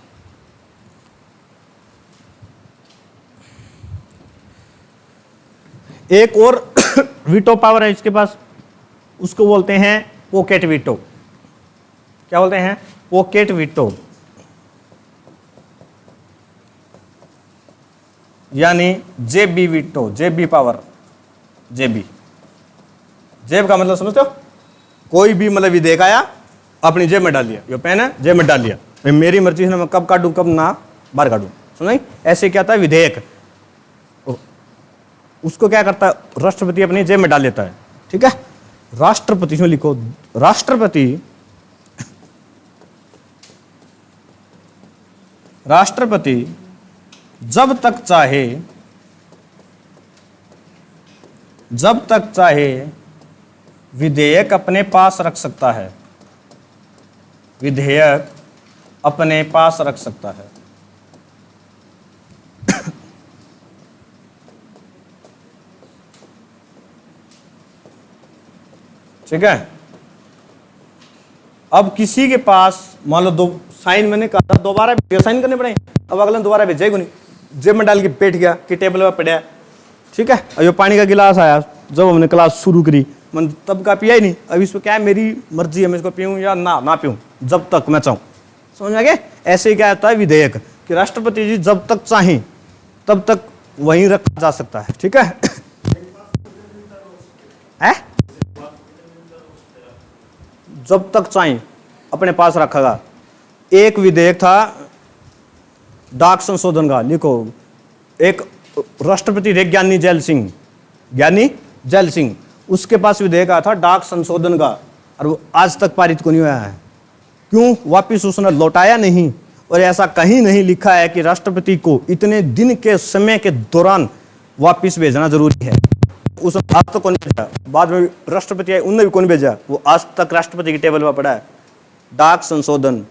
एक और वीटो पावर है इसके पास, उसको बोलते हैं पॉकेट वीटो। क्या बोलते हैं? पॉकेट वीटो, यानी जेबी वीटो, जेबी पावर। जेबी, जेब का मतलब समझते हो? कोई भी मतलब विधेयक आया, अपनी जेब में डाल लिया, ये पेन है जेब में डाल लिया, भाई मेरी मर्जी से मैं कब काटूं कब ना बाहर काटूं। सुनो, ऐसे क्या था? विधेयक उसको क्या करता है? राष्ट्रपति अपनी जेब में डाल लेता है। ठीक है, राष्ट्रपति में लिखो, राष्ट्रपति जब तक चाहे विधेयक अपने पास रख सकता है। विधेयक अपने पास रख सकता है। ठीक है। अब किसी के पास मान लो दो साइन मैंने कहा दोबारा साइन करने पड़े, अब अगला दोबारा भेजेगा नहीं, जेब में डाल के बैठ गया कि टेबल पर पड़ा। ठीक है। अब ये पानी का गिलास आया जब हमने क्लास शुरू करी, मन तब का पिया ही नहीं। अब इसको क्या है, मेरी मर्जी है मैं इसको पीऊँ या ना पीऊँ, जब तक मैं चाहूँ। समझ आ गया। ऐसे ही क्या होता है विधेयक कि राष्ट्रपति जी जब तक चाहें तब तक वहीं रखा जा सकता है। ठीक है। जब तक चाहें अपने पास रखेगा। एक विधेयक था डाक संशोधन का, लिखो, एक राष्ट्रपति थे ज्ञानी जैल सिंह, उसके पास विधेयक आया था डाक संशोधन का, और वो आज तक पारित को नहीं हुआ है। क्यों? वापिस उसने लौटाया नहीं, और ऐसा कहीं नहीं लिखा है कि राष्ट्रपति को इतने दिन के समय के दौरान वापिस भेजना जरूरी है। उसने आज तक कौन भेजा, बाद में राष्ट्रपति आए उनने भी कौन भेजा, वो आज तक राष्ट्रपति की टेबल पर पड़ा है डाक संशोधन।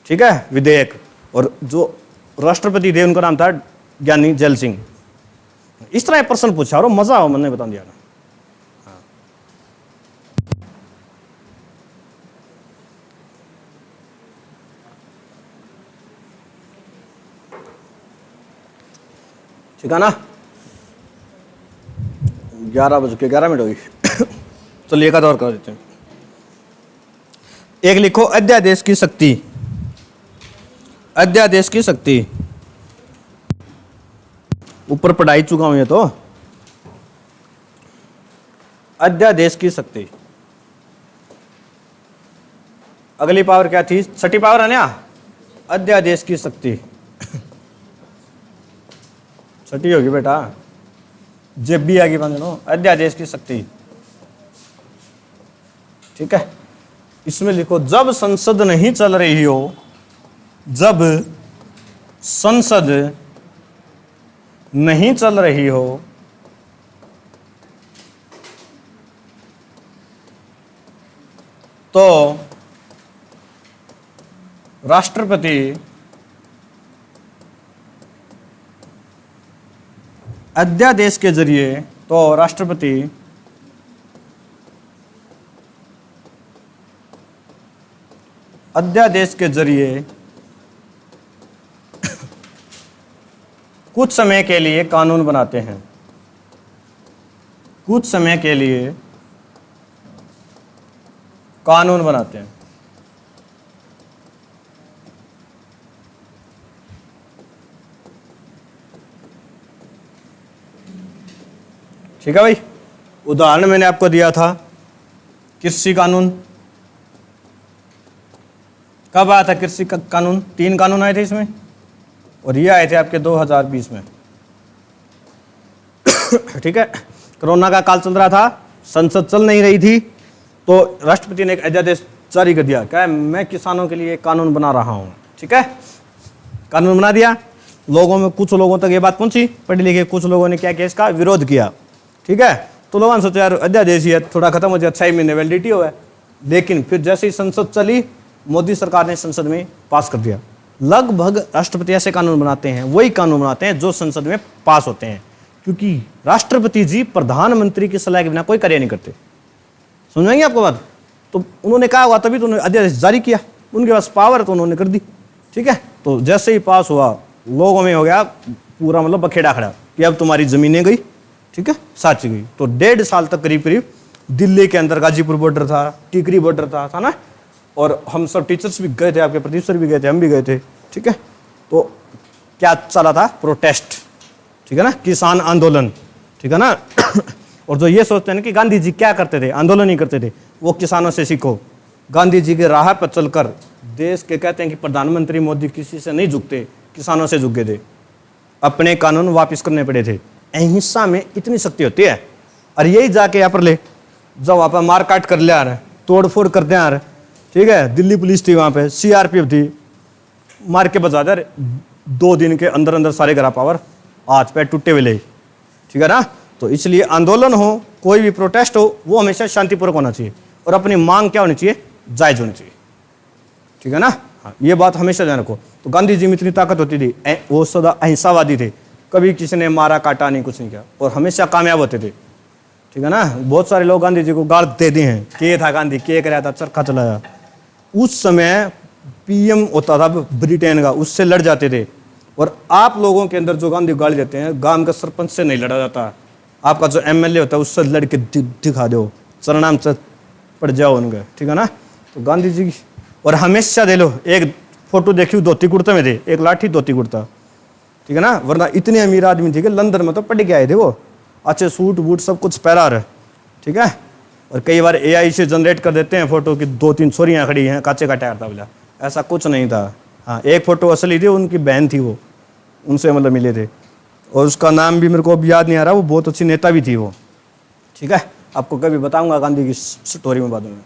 ठीक है, विधेयक। और जो राष्ट्रपति थे उनका नाम था ज्ञानी जैल सिंह। इस तरह प्रश्न पूछा और मजा आओ, मैंने बता दिया ना। ठीक है ना। 11:11 होगी। चलिए एक और कर देते हैं। एक लिखो अध्यादेश की शक्ति। अध्यादेश की शक्ति ऊपर पढ़ाई चुका हूं ये तो। अध्यादेश की शक्ति, अगली पावर क्या थी? छठी पावर है ना, अध्यादेश की शक्ति। छठी होगी बेटा, जब भी आगे बंदो अध्यादेश की शक्ति। ठीक है। इसमें लिखो जब संसद नहीं चल रही हो, जब संसद नहीं चल रही हो तो राष्ट्रपति अध्यादेश के जरिए अध्यादेश के जरिए कुछ समय के लिए कानून बनाते हैं। कुछ समय के लिए कानून बनाते हैं। ठीक है भाई। उदाहरण मैंने आपको दिया था कृषि कानून। कब आया था कृषि कानून? 3 कानून आए थे इसमें, और ये आए थे आपके 2020 में। ठीक है। कोरोना का काल चल रहा था, संसद चल नहीं रही थी, तो राष्ट्रपति ने एक अध्यादेश जारी कर दिया, क्या मैं किसानों के लिए कानून बना रहा हूं। ठीक है। कानून बना दिया, लोगों में कुछ लोगों तक ये बात पहुंची, पढ़े लिखे कुछ लोगों ने क्या किया, इसका विरोध किया। ठीक है। तो लोगों ने सोचा यार अध्यादेश ही है, थोड़ा खत्म हो जाए, 6 महीने वैलिडिटी हो है। लेकिन फिर जैसे ही संसद चली, मोदी सरकार ने संसद में पास कर दिया। लगभग राष्ट्रपति ऐसे कानून बनाते हैं, वही कानून बनाते हैं जो संसद में पास होते हैं, क्योंकि राष्ट्रपति जी प्रधानमंत्री की सलाह के बिना कोई कार्य नहीं करते। समझेंगे आपको बात? तो उन्होंने कहा हुआ तभी तो उन्होंने अध्यादेश जारी किया, उनके पास पावर तो उन्होंने कर दी। ठीक है। तो जैसे ही पास हुआ, लोगों में हो गया पूरा मतलब बखेड़ा खड़ा कि अब तुम्हारी जमीनें गई। ठीक है, साची गई। तो 1.5 साल तक करीब करीब दिल्ली के अंदर गाजीपुर बॉर्डर था, टिकरी बॉर्डर था ना, और हम सब टीचर्स भी गए थे, आपके प्रदीप सर भी गए थे, हम भी गए थे। ठीक है। तो क्या चला था? प्रोटेस्ट। ठीक है ना, किसान आंदोलन। ठीक है ना। और जो ये सोचते हैं ना कि गांधी जी क्या करते थे, आंदोलन ही करते थे, वो किसानों से सीखो। गांधी जी के राह पर चलकर देश के कहते हैं कि प्रधानमंत्री मोदी किसी से नहीं झुकते, किसानों से झुक गए थे, अपने कानून वापस करने पड़े थे। अहिंसा में इतनी शक्ति होती है। और यही जाके यहाँ पर ले जब वहाँ पर मार काट कर ले आ रहे, तोड़ फोड़ करते आ रहे। ठीक है। दिल्ली पुलिस थी वहाँ पे, CRPF थी, मार के बजा दे 2 दिन के अंदर अंदर सारे ग्रा पावर हाथ पैर टूटे हुए ले। ठीक है ना। तो इसलिए आंदोलन हो, कोई भी प्रोटेस्ट हो, वो हमेशा शांतिपूर्वक होना चाहिए, और अपनी मांग क्या होनी चाहिए? जायज होनी चाहिए। ठीक है ना। हाँ, ये बात हमेशा ध्यान रखो। तो गांधी जी में इतनी ताकत होती थी, वो सदा अहिंसावादी थे, कभी किसी ने मारा काटा नहीं, कुछ नहीं किया, और हमेशा कामयाब होते थे। ठीक है ना। बहुत सारे लोग गांधी जी को गाड़ देते हैं कि ये था गांधी, के कराया था, चरखा चलाया। उस समय पीएम होता था ब्रिटेन का, उससे लड़ जाते थे। और आप लोगों के अंदर जो गांधी गाली देते हैं, गांव के सरपंच से नहीं लड़ा जाता, आपका जो एमएलए होता है उससे लड़के दिखा दो, सरनाम से पड़ जाओ उनके। ठीक है ना। तो गांधी जी, और हमेशा दे लो, एक फोटो देखी धोती कुर्ते में थे, एक लाठी धोती कुर्ता। ठीक है ना। वरना इतने अमीर आदमी थे कि लंदन में तो पढ़ के आए थे वो, अच्छे सूट बूट सब कुछ पहरा रहे। ठीक है। और कई बार एआई से जनरेट कर देते हैं फोटो की 2-3 छोरियां खड़ी हैं, काचे का टायर था बोला, ऐसा कुछ नहीं था। हाँ, एक फोटो असली थी, उनकी बहन थी, वो उनसे मतलब मिले थे, और उसका नाम भी मेरे को अब याद नहीं आ रहा, वो बहुत अच्छी नेता भी थी वो। ठीक है। आपको कभी बताऊंगा गांधी की स्टोरी में बाद में।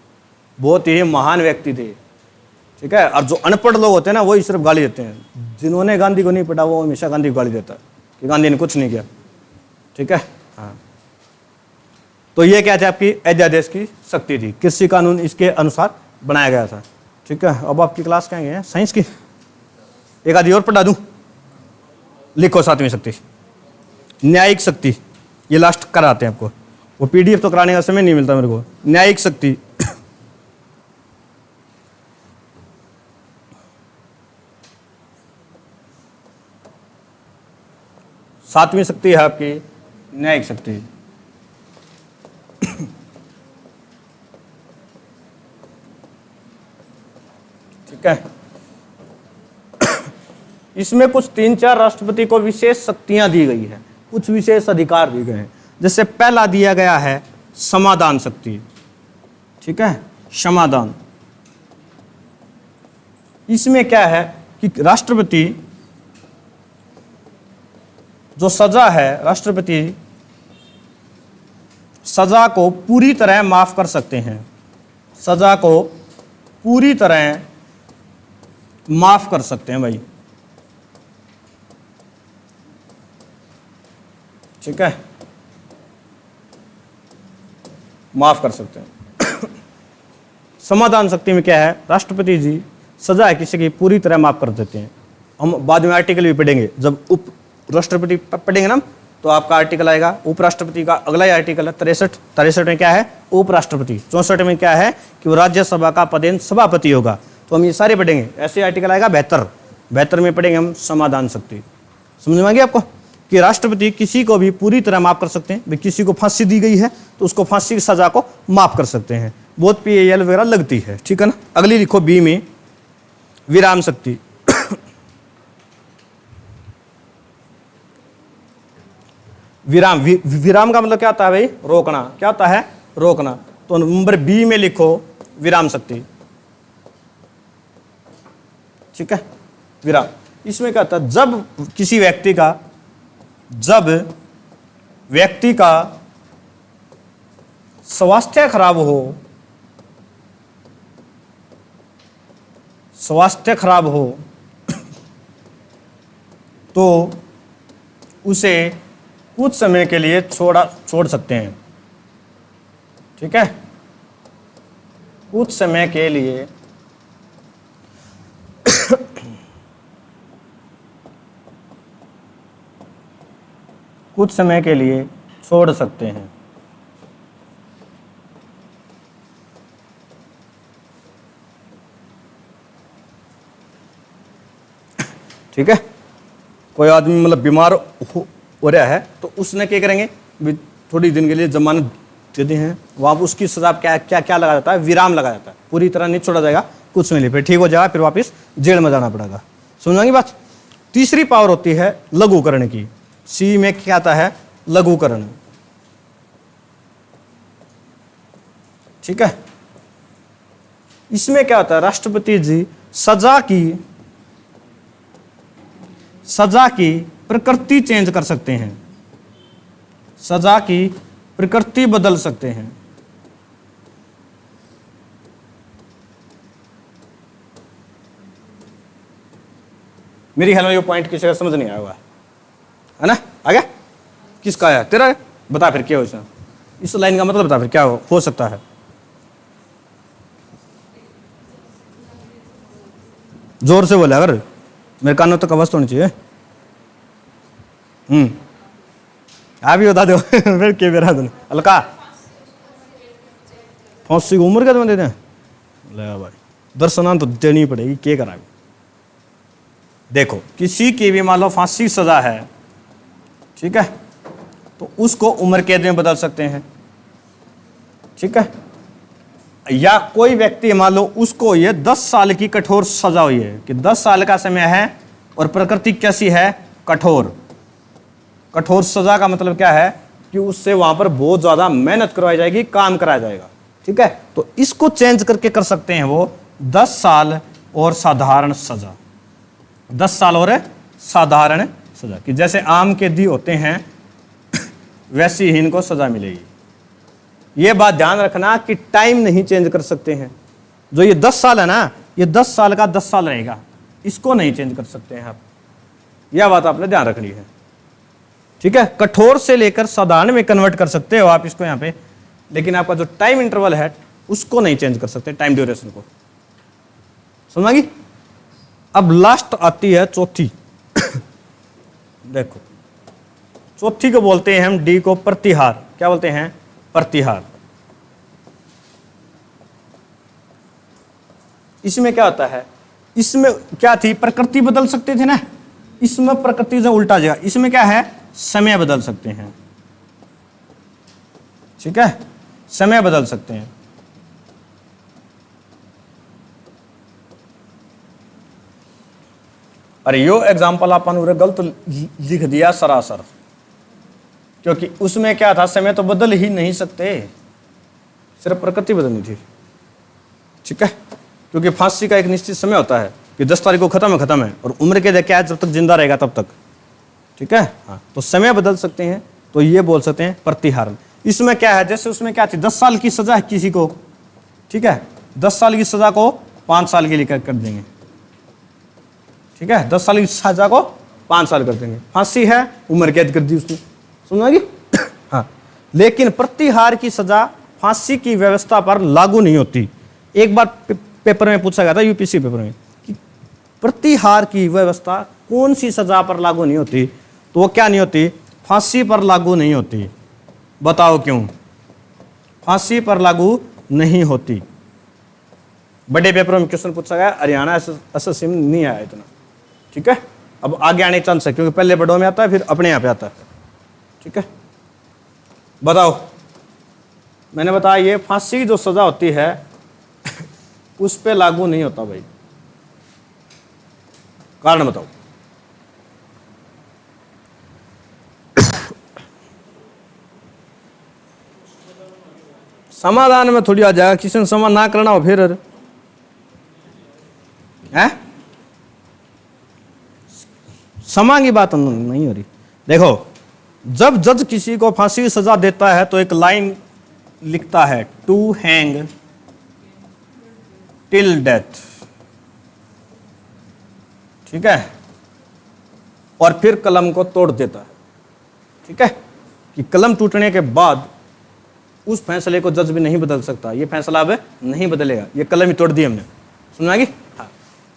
बहुत ही महान व्यक्ति थे। ठीक है। और जो अनपढ़ लोग होते हैं ना, वही सिर्फ गाली देते हैं। जिन्होंने गांधी को नहीं पढ़ा वो हमेशा गांधी को गाली देता है कि गांधी ने कुछ नहीं किया। ठीक है। हाँ, तो ये क्या थे, आपकी अध्यादेश की शक्ति थी। कृषि कानून इसके अनुसार बनाया गया था। ठीक है। अब आपकी क्लास क्या है, साइंस की? एक आधी और पढ़ा दूं, लिखो 7वीं शक्ति, न्यायिक शक्ति। ये लास्ट कराते हैं आपको, वो पीडीएफ तो कराने का समय नहीं मिलता मेरे को। न्यायिक शक्ति, सातवीं शक्ति है आपकी न्यायिक शक्ति। ठीक है। इसमें कुछ 3-4 राष्ट्रपति को विशेष शक्तियां दी गई है, कुछ विशेष अधिकार दिए गए हैं। जैसे पहला दिया गया है समाधान शक्ति। ठीक है। समाधान, इसमें क्या है कि राष्ट्रपति जो सजा है, राष्ट्रपति सजा को पूरी तरह माफ कर सकते हैं, सजा को पूरी तरह माफ कर सकते हैं भाई। ठीक है। माफ कर सकते हैं। समाधान शक्ति में क्या है, राष्ट्रपति जी सजा है किसी की पूरी तरह माफ कर देते हैं। हम बाद में आर्टिकल भी पढ़ेंगे, जब उप राष्ट्रपति पढ़ेंगे ना, तो आपका आर्टिकल आएगा। उपराष्ट्रपति का अगला ही आर्टिकल है 63 में क्या है, उपराष्ट्रपति। 64 में क्या है कि वो राज्यसभा का पदेन सभापति होगा। तो हम ये सारे पढ़ेंगे। ऐसे आर्टिकल आएगा 72 में पढ़ेंगे हम समाधान शक्ति। समझ में आ गया आपको कि राष्ट्रपति किसी को भी पूरी तरह माफ कर सकते हैं। भाई किसी को फांसी दी गई है तो उसको फांसी की सजा को माफ कर सकते हैं, बहुत PAL वगैरह लगती है। ठीक है ना। अगली लिखो बी में विराम शक्ति। विराम, विराम का मतलब क्या होता है भाई, रोकना। क्या होता है, रोकना। तो नंबर बी में लिखो विराम शक्ति। ठीक है। विराम, इसमें क्या होता है, जब व्यक्ति का स्वास्थ्य खराब हो तो उसे कुछ समय के लिए छोड़ सकते हैं। ठीक है। कुछ समय के लिए कुछ समय के लिए छोड़ सकते हैं। ठीक है। कोई आदमी मतलब बीमार हो रहा है तो उसने क्या करेंगे, थोड़ी दिन के लिए जमानत देते हैं, वहाँ उसकी सजा क्या लगा जाता है, विराम लगा जाता है। पूरी तरह नहीं छोड़ा जाएगा, कुछ नहीं, फिर ठीक हो जाएगा, फिर वापस जेल में जाना पड़ेगा। समझाएंगे बात। तीसरी पावर होती है लघुकरण की। सी में क्या आता है, लघुकरण। ठीक है। इसमें क्या होता है, राष्ट्रपति जी सजा की प्रकृति चेंज कर सकते हैं, सजा की प्रकृति बदल सकते हैं। मेरी ख्याल में ये पॉइंट किसी का समझ नहीं आया हुआ है ना। आ गया, किसका आया, तेरा है? बता फिर क्या हो इसमें, इस लाइन का मतलब बता फिर क्या हो सकता है। जोर से बोला अगर, मेरे कानों तक आवाज तो होनी चाहिए। आप ही बता दो फिर के बेरा तुम हल्का फांसी की उम्र का तुम्हें देते हैं। ले भाई दर्शनान तो देनी पड़ेगी, क्या करा। देखो किसी की भी मान लो फांसी सजा है, ठीक है, तो उसको उम्र कैद में बदल सकते हैं, ठीक है। या कोई व्यक्ति मान लो उसको ये 10 साल की कठोर सजा हुई है कि 10 साल का समय है और प्रकृति कैसी है, कठोर। कठोर सजा का मतलब क्या है कि उससे वहां पर बहुत ज्यादा मेहनत करवाई जाएगी, काम कराया जाएगा, ठीक है। तो इसको चेंज करके कर सकते हैं वो 10 साल और साधारण सजा। 10 साल और साधारण सजा कि जैसे आम के दी होते हैं वैसी ही इनको सजा मिलेगी। ये बात ध्यान रखना कि टाइम नहीं चेंज कर सकते हैं। जो ये 10 साल है ना, ये 10 साल का 10 साल रहेगा, इसको नहीं चेंज कर सकते हैं आप। यह बात आपने ध्यान रखनी है, ठीक है। कठोर से लेकर साधारण में कन्वर्ट कर सकते हो आप इसको यहाँ पे, लेकिन आपका जो टाइम इंटरवल है उसको नहीं चेंज कर सकते, टाइम ड्यूरेशन को। समझ गई। अब लास्ट आती है चौथी देखो चौथी को बोलते हैं हम डी को प्रतिहार। क्या बोलते हैं, प्रतिहार। इसमें क्या होता है, इसमें क्या थी, प्रकृति बदल सकते थे ना, इसमें प्रकृति से उल्टा जाएगा। इसमें क्या है, समय बदल सकते हैं, ठीक है, समय बदल सकते हैं। अरे यो एग्जाम्पल अपन उरे गलत लिख दिया सरासर, क्योंकि उसमें क्या था, समय तो बदल ही नहीं सकते, सिर्फ प्रकृति बदलनी थी, ठीक है। क्योंकि फांसी का एक निश्चित समय होता है कि 10 तारीख को खत्म है, और उम्र के क्या है, जब तक जिंदा रहेगा तब तक, ठीक है। हाँ, तो समय बदल सकते हैं, तो ये बोल सकते हैं प्रतिहारण। इसमें क्या है, जैसे उसमें क्या थी, 10 साल की सजा है किसी को, ठीक है, 10 साल की सजा को 5 साल के लिए कर देंगे, ठीक है, 10 साल की सजा को 5 साल कर देंगे। फांसी है, उम्र कैद कर दी उसने, सुनागी हाँ। लेकिन प्रतिहार की सजा फांसी की व्यवस्था पर लागू नहीं होती। एक बार पेपर में पूछा गया था, यूपीएससी पेपर में, कि प्रतिहार की व्यवस्था कौन सी सजा पर लागू नहीं होती, तो वो क्या नहीं होती, फांसी पर लागू नहीं होती। बताओ क्यों फांसी पर लागू नहीं होती। बड़े पेपरों में क्वेश्चन पूछा गया, हरियाणा एसएससी में नहीं आया इतना, ठीक है। अब आगे आने के चांस है, क्योंकि पहले बड़ों में आता है, फिर अपने यहाँ पे आता है, ठीक है। बताओ, मैंने बताया ये फांसी की जो सजा होती है उस पे लागू नहीं होता भाई, कारण बताओ। समाधान में थोड़ी आ जाएगा, किसी ने समाधान ना करना हो फिर है, समा की बात नहीं हो रही। देखो, जब जज किसी को फांसी की सजा देता है तो एक लाइन लिखता है, टू हैंग टिल डेथ, ठीक है, और फिर कलम को तोड़ देता है, ठीक है, कि कलम टूटने के बाद उस फैसले को जज भी नहीं बदल सकता। ये फैसला अब नहीं बदलेगा, ये कलम ही तोड़ दी हमने, सुना कि हाँ।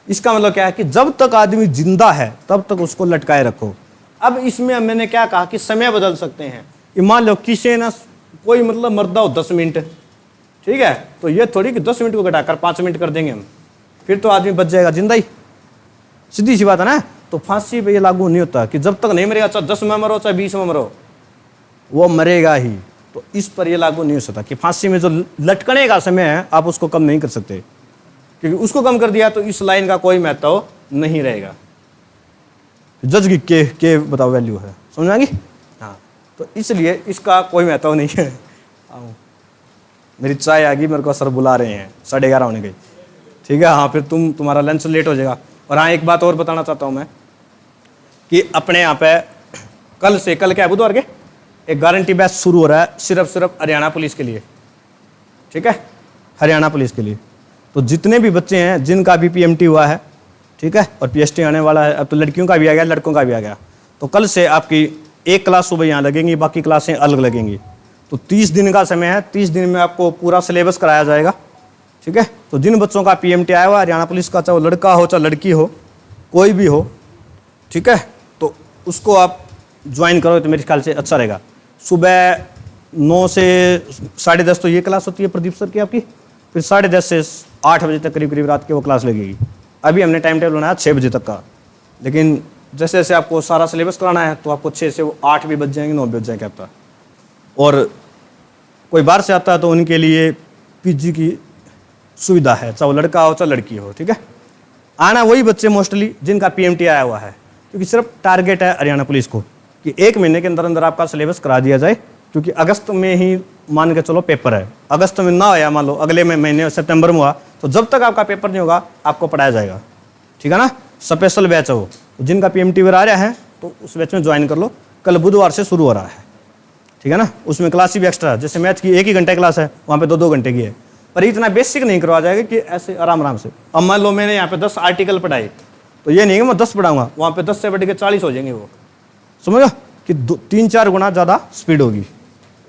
इसका मतलब क्या है कि जब तक आदमी जिंदा है तब तक उसको लटकाए रखो। अब इसमें मैंने क्या कहा कि समय बदल सकते हैं। मान लो किसी ना कोई मतलब मरदा हो 10 मिनट, ठीक है, तो ये थोड़ी कि 10 मिनट को घटाकर 5 मिनट कर देंगे हम, फिर तो आदमी बच जाएगा जिंदा ही, सीधी सी बात है ना। तो फांसी पे ये लागू नहीं होता कि जब तक नहीं मरेगा, चाहे 10 में मरो चाहे 20 में मरो, वो मरेगा ही। तो इस पर ये लागू नहीं हो सकता कि फांसी में जो लटकने का समय है आप उसको कम नहीं कर सकते, क्योंकि उसको कम कर दिया तो इस लाइन का कोई महत्व नहीं रहेगा। जज की के बताओ वैल्यू है, समझ गई हाँ। तो इसलिए इसका कोई महत्व नहीं है। आओ, मेरी चाय आ गई, मेरे को सर बुला रहे हैं, 11:30 होने गई, ठीक है। हाँ, फिर तुम्हारा लंच लेट हो जाएगा। और हाँ, एक बात और बताना चाहता हूँ मैं कि अपने यहाँ पे कल से, कल क्या है, बुधवार के, एक गारंटी बैच शुरू हो रहा है सिर्फ हरियाणा पुलिस के लिए, ठीक है, हरियाणा पुलिस के लिए। तो जितने भी बच्चे हैं जिनका भी पीएमटी हुआ है, ठीक है, और पीएचटी आने वाला है, अब तो लड़कियों का भी आ गया, लड़कों का भी आ गया, तो कल से आपकी एक क्लास सुबह यहाँ लगेंगी, बाकी क्लासें अलग लगेंगी। तो 30 दिन का समय है, 30 दिन में आपको पूरा सिलेबस कराया जाएगा, ठीक है। तो जिन बच्चों का पीएमटी आया हुआ हरियाणा पुलिस का, चाहे वो लड़का हो चाहे लड़की हो, कोई भी हो, ठीक है, तो उसको आप ज्वाइन करो तो मेरे ख्याल से अच्छा रहेगा। सुबह 9 से 10:30 तो ये क्लास होती है प्रदीप सर की आपकी, फिर 10:30 से 8 बजे तक करीब करीब रात की वो क्लास लगेगी। अभी हमने टाइम टेबल बनाया 6 बजे तक का, लेकिन जैसे जैसे आपको सारा सिलेबस कराना है तो आपको 6 से 8 भी बज जाएंगे, 9 भी बज जाएंगे आपका। और कोई बाहर से आता है तो उनके लिए पीजी की सुविधा है, चाहे वो लड़का हो चाहे लड़की हो, ठीक है। आना वही बच्चे मोस्टली जिनका पीएमटी आया हुआ है, क्योंकि सिर्फ टारगेट है हरियाणा पुलिस को कि 1 महीने के अंदर अंदर आपका सिलेबस करा दिया जाए, क्योंकि अगस्त में ही मान के चलो पेपर है। अगस्त में ना आया, मान लो अगले महीने सितंबर में हुआ, तो जब तक आपका पेपर नहीं होगा आपको पढ़ाया जाएगा, ठीक है ना। स्पेशल बैच है वो, जिनका पीएमटी वगैरह आ रहा है तो उस बैच में ज्वाइन कर लो। कल बुधवार से शुरू हो रहा है, ठीक है ना। उसमें क्लास भी एक्स्ट्रा है, जैसे मैथ की 1 ही घंटे क्लास है, वहाँ पे 2-2 घंटे की है, पर इतना बेसिक नहीं करवा जाएगा कि ऐसे आराम आराम से। अब मान लो मैंने यहाँ पे 10 आर्टिकल पढ़ाए, तो ये नहीं है मैं 10 पढ़ाऊंगा, वहाँ पे 10 से बढ़ के 40 हो जाएंगे वो, समझो कि 3-4 गुना ज़्यादा स्पीड होगी,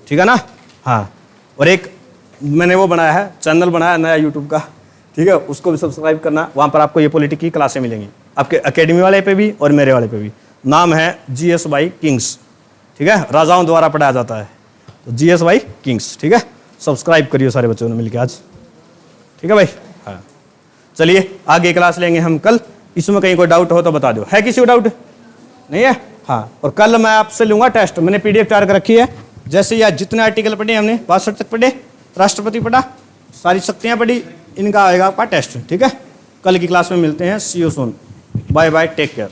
ठीक है ना। हाँ, और एक मैंने वो बनाया है, चैनल बनाया नया यूट्यूब का, ठीक है, उसको भी सब्सक्राइब करना। वहाँ पर आपको ये पॉलिटिक्स की क्लासें मिलेंगी, आपके एकेडमी वाले पे भी और मेरे वाले पे भी। नाम है GS बाई किंग्स, ठीक है, राजाओं द्वारा पढ़ाया जाता है, तो GS बाई किंग्स, ठीक है। सब्सक्राइब करिए सारे बच्चों ने मिलकर आज, ठीक है भाई। हाँ, चलिए आगे क्लास लेंगे हम कल। इसमें कहीं कोई डाउट हो तो बता दो, है किसी को डाउट नहीं है? हाँ, और कल मैं आपसे लूँगा टेस्ट, मैंने PDF तैयार कर रखी है। जैसे ये जितने आर्टिकल पढ़े हमने 62 तक पढ़े, राष्ट्रपति पढ़ा, सारी शक्तियाँ पढ़ी, इनका आएगा आपका टेस्ट, ठीक है। कल की क्लास में मिलते हैं, see you soon, bye bye, take care.